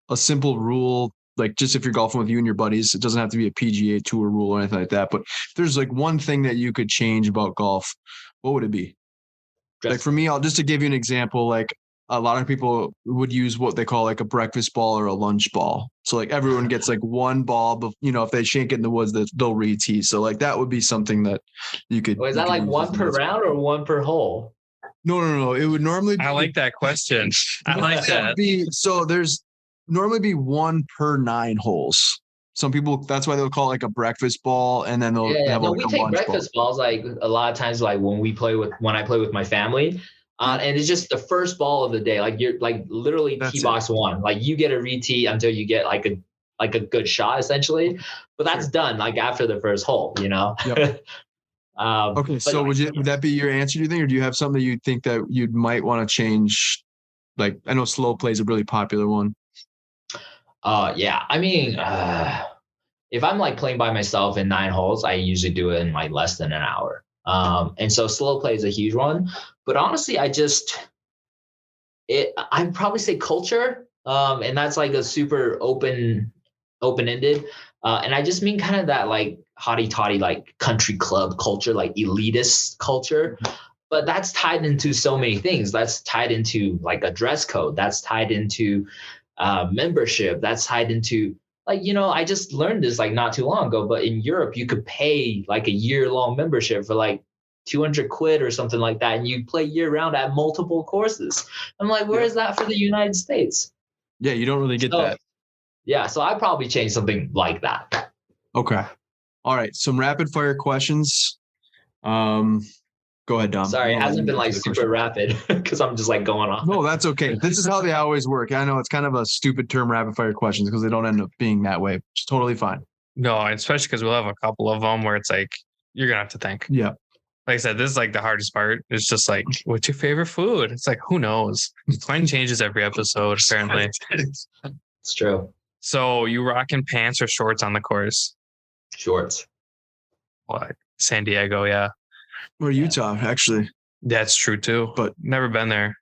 a simple rule, like just if you're golfing with you and your buddies, it doesn't have to be a PGA Tour rule or anything like that. But if there's like one thing that you could change about golf, what would it be? Like for me, just to give you an example, like a lot of people would use what they call like a breakfast ball or a lunch ball. So like everyone gets like one ball, but if they shank it in the woods, they'll re-tee. So like that would be something that you could. Is that like one per round or one per hole? No. It would normally be. I like that question. I like that. So there's normally be one per 9 holes. Some people, that's why they'll call it like a breakfast ball, and then they'll have like we take breakfast balls like a lot of times, like when I play with my family, and it's just the first ball of the day. Like you're like literally tee box 1. Like you get a re-tee until you get like a good shot essentially, but that's done like after the first hole. Yep. Okay, so would that be your answer? Do you think, or do you have something that you think that you might want to change? Like I know slow play is a really popular one. Yeah. I mean, if I'm like playing by myself in 9 holes, I usually do it in like less than an hour. And so slow play is a huge one, but honestly, I'd probably say culture. And that's like a super open-ended. And I just mean kind of that like hotty-toddy, like country club culture, like elitist culture. But that's tied into so many things. That's tied into like a dress code. That's tied into membership. That's tied into like, I just learned this like not too long ago, but in Europe, you could pay like a year-long membership for like 200 quid or something like that. And you play year round at multiple courses. I'm like, where is that for the United States? Yeah, you don't really get that. Yeah, so I'd probably change something like that. Okay. All right, some rapid fire questions. Go ahead, Dom. Sorry, it hasn't been like super rapid because I'm just like going on. No, that's okay. This is how they always work. I know it's kind of a stupid term, rapid fire questions, because they don't end up being that way. It's totally fine. No, especially because we'll have a couple of them where it's like, you're going to have to think. Yeah. Like I said, this is like the hardest part. It's just like, what's your favorite food? It's like, who knows? Mine changes every episode, apparently. It's true. So you rocking pants or shorts on the course? Shorts. What? San Diego, yeah. Or Utah, actually. That's true too, but never been there.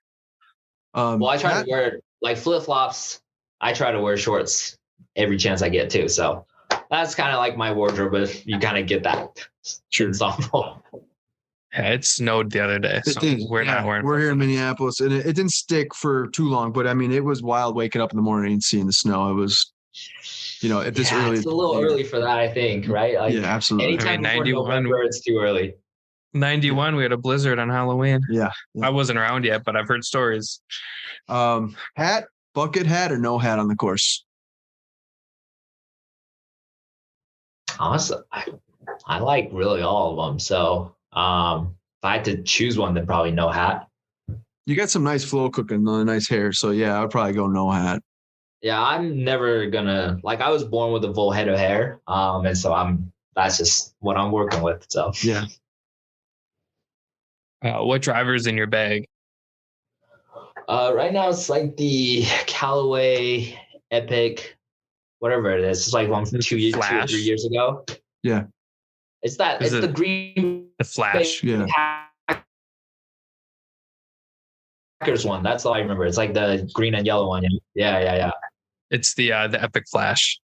Well, I try to wear like flip-flops. I try to wear shorts every chance I get too. So that's kind of like my wardrobe, but you kind of get that. Sure. Softball. Yeah, it snowed the other day. So we're not wearing. We're here in Minneapolis, and it didn't stick for too long. But I mean, it was wild waking up in the morning and seeing the snow. It was, at this early. It's a little early for that, I think, right? Like, yeah, absolutely. Anytime before November, it's too early. 91, we had a blizzard on Halloween. Yeah. I wasn't around yet, but I've heard stories. Hat, bucket hat or no hat on the course? Honestly, I like really all of them. So if I had to choose one, then probably no hat. You got some nice flow cooking, nice hair. So yeah, I'd probably go no hat. Yeah, I'm never gonna like. I was born with a full head of hair, and so that's just what I'm working with. So yeah. What driver's in your bag? Right now it's like the Callaway Epic, whatever it is. It's like one from 2 or 3 years ago. Yeah. It's the green, the Flash. Yeah. Packers one. That's all I remember. It's like the green and yellow one. Yeah. It's the Epic Flash.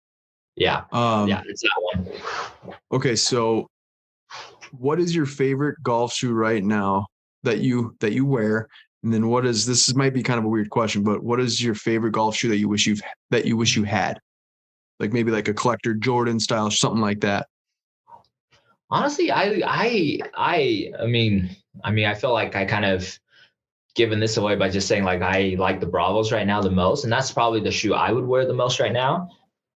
Yeah. Yeah, it's that one. Okay, so what is your favorite golf shoe right now that you wear? And then this might be kind of a weird question, but what is your favorite golf shoe that you wish you had? Like maybe like a collector Jordan style, something like that. Honestly, I mean, I feel like I kind of given this away by just saying like I like the Bravos right now the most, and that's probably the shoe I would wear the most right now.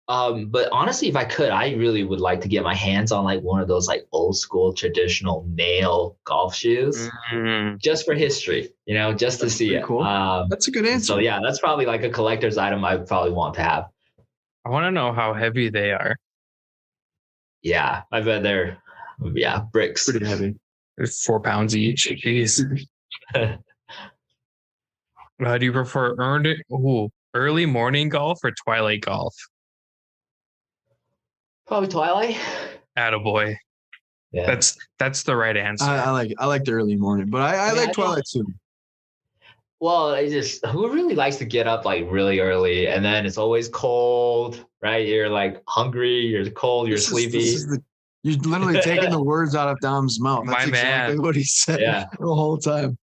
But honestly, if I could, I really would like to get my hands on like one of those like old school traditional nail golf shoes, just for history, just to see it. Cool. That's a good answer. So yeah, that's probably like a collector's item I probably want to have. I want to know how heavy they are. Yeah, I bet they're bricks. Pretty heavy. They're 4 pounds each. Jeez. Do you prefer early morning golf or twilight golf? Probably twilight. Attaboy. Yeah. That's the right answer. I like the early morning, but I like twilight too. Well, who really likes to get up like really early and then it's always cold, right? You're like hungry, you're cold, you're sleepy. You're literally taking the words out of Dom's mouth. That's exactly what he said the whole time.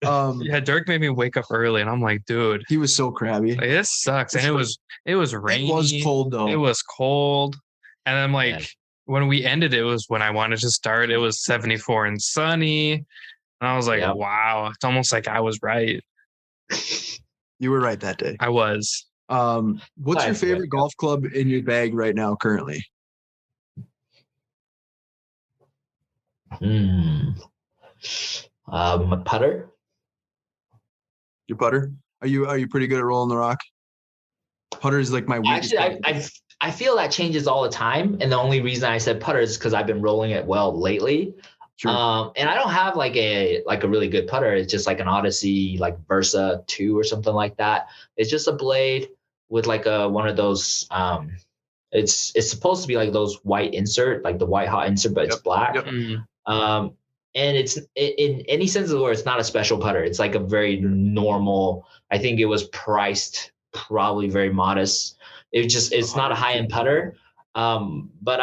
Dirk made me wake up early, and I'm like, dude, he was so crabby. Like, this sucks. And it was rainy. It was cold though. It was cold, and I'm like, when we ended, it was when I wanted to start. It was 74 and sunny, and I was like, wow, it's almost like I was right. You were right that day. I was. What's your favorite golf club in your bag right now, currently? My putter. Your putter? Are you pretty good at rolling the rock? Putter is like my weakest. Actually, I feel that changes all the time, and the only reason I said putter is because I've been rolling it well lately. Sure. And I don't have like a really good putter. It's just like an Odyssey, like Versa 2 or something like that. It's just a blade with like one of those. It's supposed to be like those white insert, like the white hot insert, but it's black. Yep. And it's in any sense of the word, it's not a special putter. It's like a very normal. I think it was priced probably very modest. It's not a high end putter. But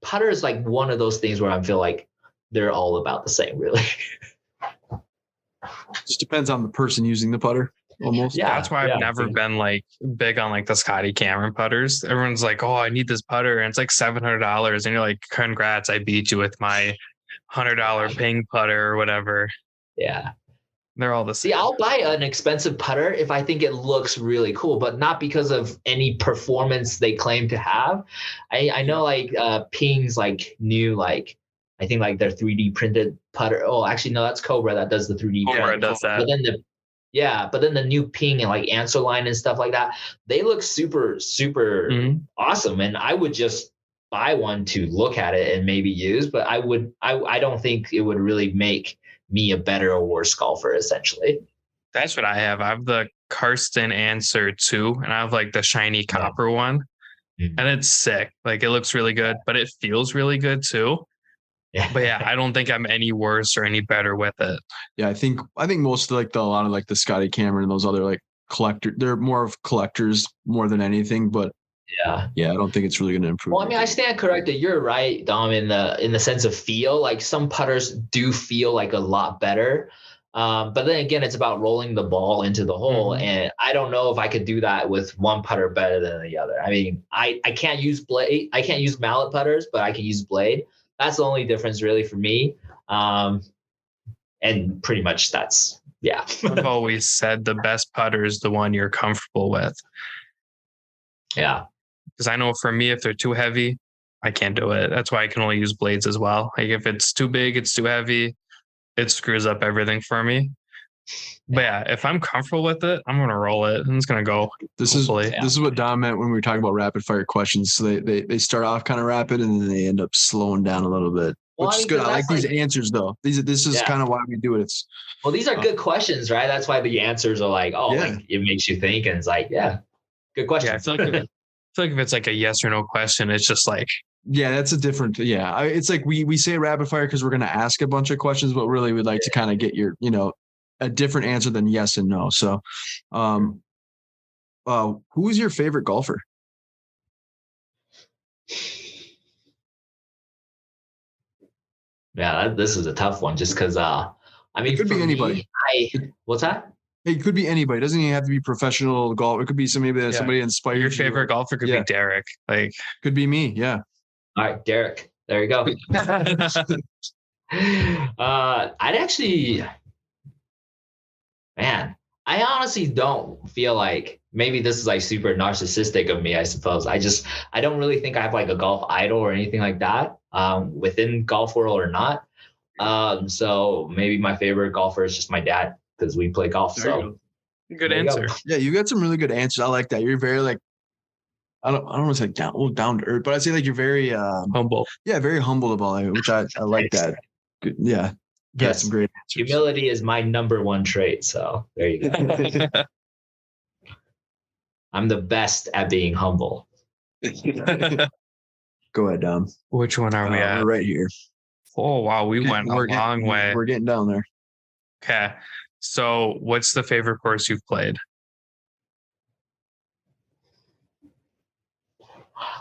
putter is like one of those things where I feel like they're all about the same, really. Just depends on the person using the putter. Almost. Yeah, that's why I've never been like big on like the Scotty Cameron putters. Everyone's like, "Oh, I need this putter," and it's like $700, and you're like, "Congrats, I beat you with my $100 ping putter or whatever." Yeah, they're all the same. See, I'll buy an expensive putter if I think it looks really cool, but not because of any performance they claim to have. I know like Ping's like new I think like their 3D printed putter. Oh, actually no, that's Cobra that does the 3D. Cobra does that. But then the new Ping and like answer line and stuff like that, they look super, super awesome. And I would just buy one to look at it and maybe use, but I don't think it would really make me a better or worse golfer, essentially. That's what I have. I have the Karsten Answer 2, and I have like the shiny copper one. And it's sick. Like it looks really good, but it feels really good too. But yeah, I don't think I'm any worse or any better with it. Yeah, I think most of a lot of like the Scotty Cameron and those other like collector, they're more of collectors more than anything. But yeah, I don't think it's really going to improve. Well, I mean, I stand corrected. You're right, Dom, in the sense of feel. Like some putters do feel like a lot better. But then again, it's about rolling the ball into the hole. And I don't know if I could do that with one putter better than the other. I mean, I can't use blade. I can't use mallet putters, but I can use blade. That's the only difference really for me. And pretty much that's yeah. I've always said the best putter is the one you're comfortable with. Yeah. Because I know for me, if they're too heavy, I can't do it. That's why I can only use blades as well. Like if it's too big, it's too heavy, it screws up everything for me. But yeah, if I'm comfortable with it, I'm gonna roll it and it's gonna go. This is what Dom meant when we were talking about rapid fire questions. So they start off kind of rapid and then they end up slowing down a little bit, which is good. I like these answers though. This is kind of why we do it. It's these are good questions, right? That's why the answers are like, like it makes you think, and it's like, good question. Yeah, I feel like if it's like a yes or no question, it's just like, that's a different. It's like we say rapid fire because we're gonna ask a bunch of questions, but really we'd like to kind of get your a different answer than yes and no. So, who is your favorite golfer? Yeah, this is a tough one just because, I mean, it could be anybody. What's that? It could be anybody. It doesn't even have to be professional golf. It could be somebody inspired. Your favorite golfer could be Derek. Like, could be me. Yeah. All right, Derek. There you go. I'd actually, man, I honestly don't feel like, maybe this is like super narcissistic of me, I suppose. I don't really think I have like a golf idol or anything like that, within golf world or not. So maybe my favorite golfer is just my dad because we play golf. So good answer. Yeah, you got some really good answers. I like that. You're very like, I don't want to say down to earth, but I say like you're very humble. Yeah, very humble about it, which I like that. Good. Yeah. Yes. Some great answers. Humility is my number one trait. So there you go. I'm the best at being humble. Go ahead, Dom. Which one are we at? We're right here. Oh, wow. We went a long way. We're getting down there. Okay. So what's the favorite course you've played?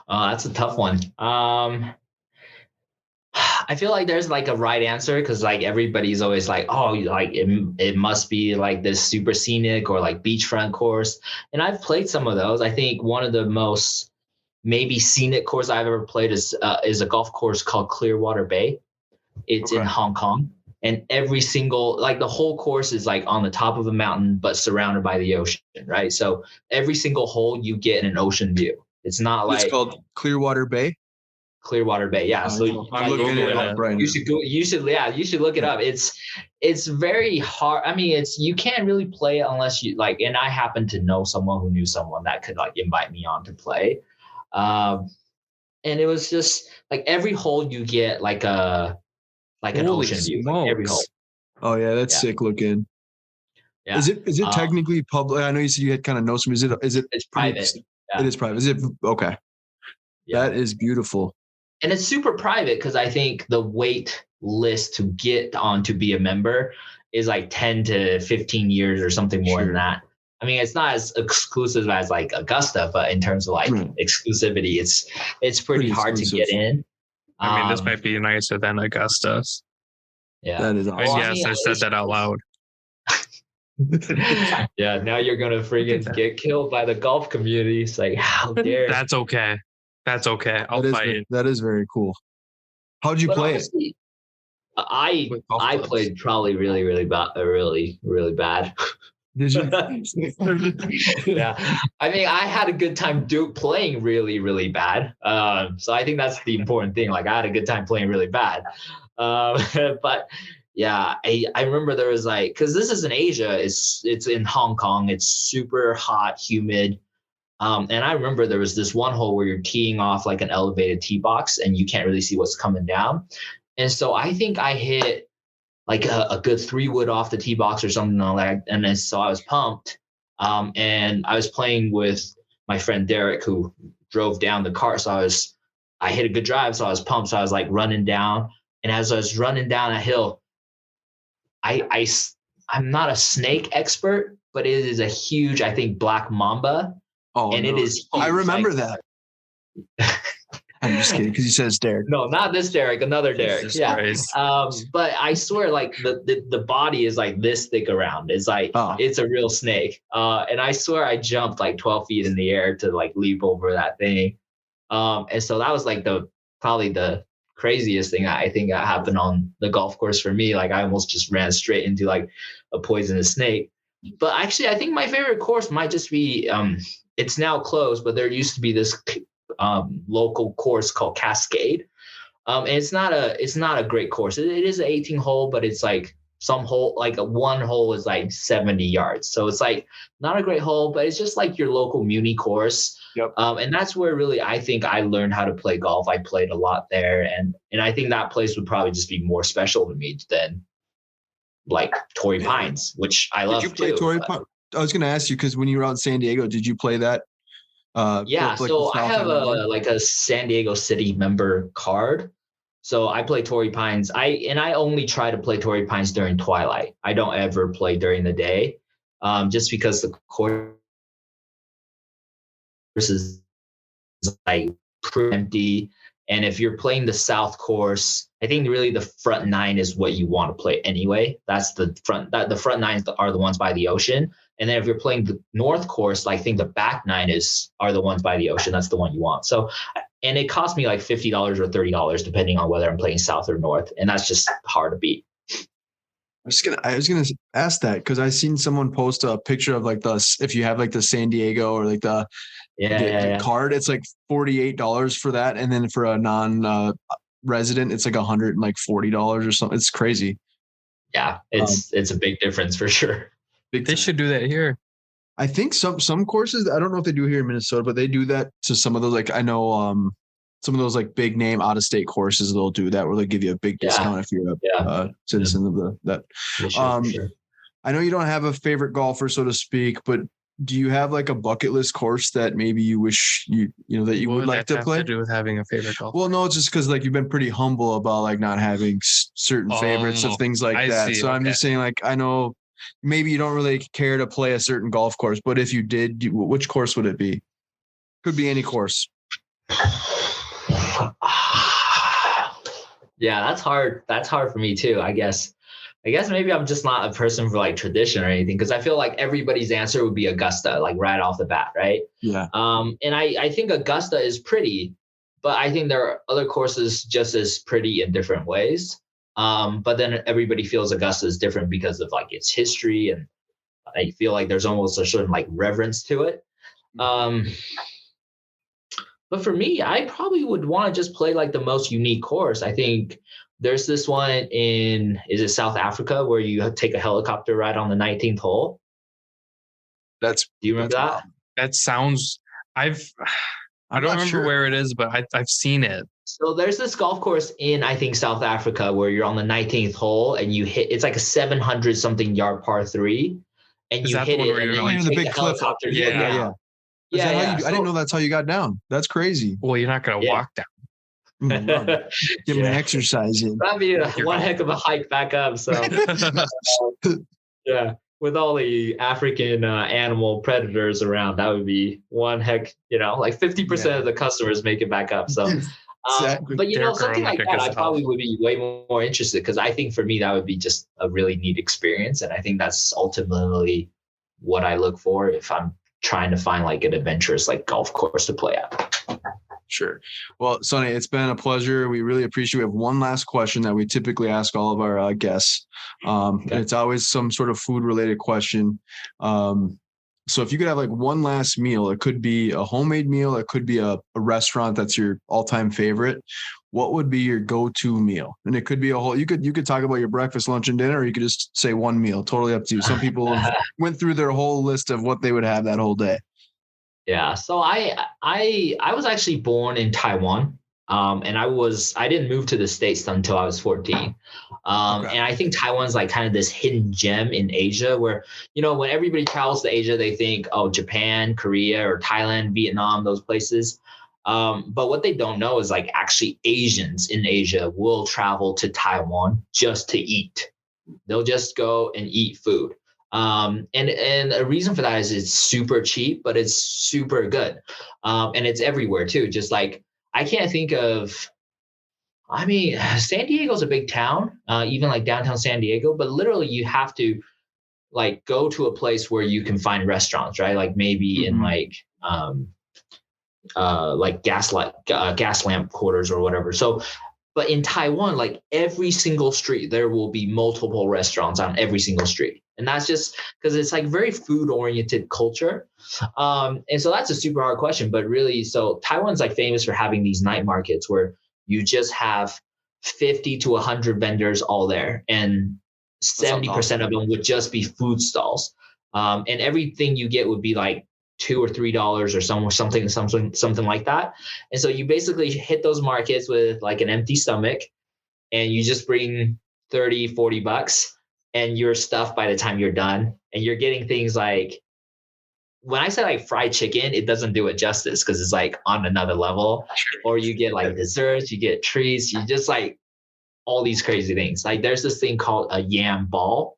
That's a tough one. I feel like there's like a right answer because like everybody's always like, oh, like it must be like this super scenic or like beachfront course. And I've played some of those. I think one of the most maybe scenic course I've ever played is a golf course called Clearwater Bay. It's in Hong Kong. And every single, like the whole course is like on the top of a mountain, but surrounded by the ocean, right? So every single hole you get an ocean view. It's not like. It's called Clearwater Bay? Clearwater Bay, yeah. So I'm looking it up right now. You should look it up. It's very hard. I mean, you can't really play it unless you like, and I happen to know someone who knew someone that could like invite me on to play. And it was just like every hole you get like an ocean view, like every hole. Oh yeah, that's sick looking. Yeah. Is it technically public? I know you said you had kind of know some. Is it it's private? Yeah. It is private. Is it okay? Yeah. That is beautiful. And it's super private because I think the wait list to get on to be a member is like 10 to 15 years or something more than that. I mean, it's not as exclusive as like Augusta, but in terms of like exclusivity, it's pretty hard to get in. I mean, this might be nicer than Augusta's. Yeah. That is awesome. I said that out loud. Yeah, now you're going to freaking get killed by the golf community. It's like, how dare. That's okay. That's okay. I'll fight. That is very cool. How'd you play it? I played probably really, really bad. Really bad. Did you? Yeah. I mean, I had a good time playing really, really bad. So I think that's the important thing. Like I had a good time playing really bad. But yeah, I remember there was like, cause this is in Asia, it's in Hong Kong. It's super hot, humid. And I remember there was this one hole where you're teeing off like an elevated tee box and you can't really see what's coming down. And so I think I hit like a good 3-wood off the tee box or something like that. And then, so I was pumped. And I was playing with my friend Derek who drove down the cart. So I hit a good drive. So I was pumped. So I was like running down. And as I was running down a hill, I'm not a snake expert, but it is a huge, I think, black mamba. Oh, and it is. I remember that. I'm just kidding because he says Derek. No, not this Derek, another Derek. Yeah. But I swear, like the body is like this thick around. It's like it's a real snake. And I swear I jumped like 12 feet in the air to like leap over that thing. And so that was like probably the craziest thing I think that happened on the golf course for me. Like I almost just ran straight into like a poisonous snake. But actually, I think my favorite course might just be it's now closed, but there used to be this local course called Cascade. And it's not a great course. It is an 18 hole, but it's like some hole, like one hole is like 70 yards. So it's like not a great hole, but it's just like your local muni course. Yep. And that's where really I think I learned how to play golf. I played a lot there, and I think that place would probably just be more special to me than like Torrey Pines, which I love. Did you play too, Torrey Pines? I was going to ask you because when you were out in San Diego, did you play that? Yeah, so I have a San Diego City member card. So I play Torrey Pines. I only try to play Torrey Pines during twilight. I don't ever play during the day, just because the course is like pretty empty. And if you're playing the South course, I think really the front nine is what you want to play anyway. That's the front. The front nines are the ones by the ocean. And then if you're playing the North course, I think the back nine are the ones by the ocean. That's the one you want. So, and it cost me like $50 or $30, depending on whether I'm playing South or North. And that's just hard to beat. I was gonna ask that because I seen someone post a picture of like if you have like the San Diego or like the card, it's like $48 for that, and then for a non-resident, it's like $140 or something. It's crazy. Yeah, it's a big difference for sure. They should do that here. I think some courses, I don't know if they do here in Minnesota, but they do that to some of those. Like I know some of those like big name out of state courses, they'll do that where they give you a big discount if you're a citizen of that. Sure. I know you don't have a favorite golfer, so to speak, but do you have like a bucket list course that maybe you wish you would like to play? To do with having a favorite golfer? Well, no, it's just because like you've been pretty humble about like not having certain favorites of things like that. So I'm just saying, like, I know maybe you don't really care to play a certain golf course, but if you did, which course would it be? Could be any course. Yeah, that's hard. That's hard for me too. I guess maybe I'm just not a person for like tradition or anything, because I feel like everybody's answer would be Augusta, like right off the bat, right? Yeah. And I think Augusta is pretty, but I think there are other courses just as pretty in different ways. But then everybody feels Augusta is different because of like its history, and I feel like there's almost a certain like reverence to it. But for me, I probably would want to just play like the most unique course. I think there's this one is it South Africa, where you take a helicopter ride on the 19th hole? Do you remember that? That sounds, I don't remember where it is, but I've seen it. So there's this golf course in, I think, South Africa, where you're on the 19th hole and you hit, it's like a 700 something yard par 3, and you hit it and then you take the helicopter. Yeah. I didn't know that's how you got down. That's crazy. Well, you're not going to walk down. Get my exercise in. That'd be one heck of a hike back up. So, yeah, with all the African animal predators around, that would be one heck. Like 50% of the customers make it back up. So, exactly. But something like that, I probably would be way more interested, because I think for me that would be just a really neat experience, and I think that's ultimately what I look for if I'm trying to find like an adventurous like golf course to play at. Sure. Well, Sonny, it's been a pleasure. We really appreciate. We have one last question that we typically ask all of our guests. And it's always some sort of food related question. So if you could have like one last meal, it could be a homemade meal, it could be a restaurant that's your all-time favorite. What would be your go-to meal? And it could be you could talk about your breakfast, lunch, and dinner, or you could just say one meal. Totally up to you. Some people went through their whole list of what they would have that whole day. Yeah. So I was actually born in Taiwan. And I didn't move to the States until I was 14. And I think Taiwan's like kind of this hidden gem in Asia where, when everybody travels to Asia, they think, oh, Japan, Korea, or Thailand, Vietnam, those places. But what they don't know is like actually Asians in Asia will travel to Taiwan just to eat. They'll just go and eat food. And a reason for that is it's super cheap, but it's super good. And it's everywhere too. Just like, I can't think of, San Diego's a big town, even like downtown San Diego, but literally you have to like go to a place where you can find restaurants, right? Like maybe in like gas lamp quarters or whatever. So But in Taiwan, like every single street, there will be multiple restaurants on every single street. And that's just because it's like very food oriented culture. And so that's a super hard question. But really, so Taiwan's like famous for having these night markets where you just have 50 to 100 vendors all there. And 70% of them would just be food stalls. And everything you get would be like $2 or $3 or something like that. And so you basically hit those markets with like an empty stomach and you just bring 30, $40 and you're stuffed by the time you're done. And you're getting things like, when I say like fried chicken, it doesn't do it justice because it's like on another level. Or you get like desserts, you get treats, you just like all these crazy things. Like there's this thing called a yam ball,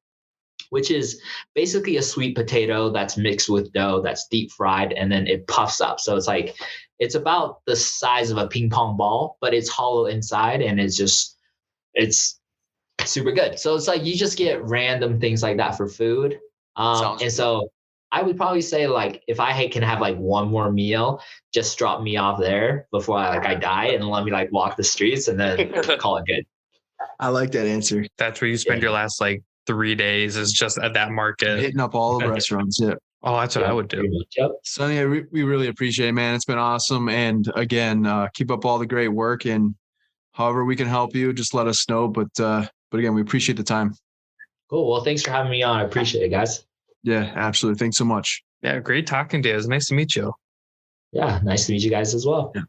which is basically a sweet potato that's mixed with dough that's deep fried and then it puffs up. So it's like, it's about the size of a ping pong ball, but it's hollow inside and it's super good. So it's like, you just get random things like that for food. And so I would probably say like, if I can have like one more meal, just drop me off there before I die and let me like walk the streets and then call it good. I like that answer. That's where you spend your last like 3 days is just at that market. Hitting up all the restaurants. Yeah. Oh, that's what I would do. Sonny, we really appreciate it, man. It's been awesome. And again, keep up all the great work, and however we can help you, just let us know. But again, we appreciate the time. Cool. Well, thanks for having me on. I appreciate it, guys. Yeah, absolutely. Thanks so much. Yeah, great talking to you. It was nice to meet you. Yeah, nice to meet you guys as well. Yeah.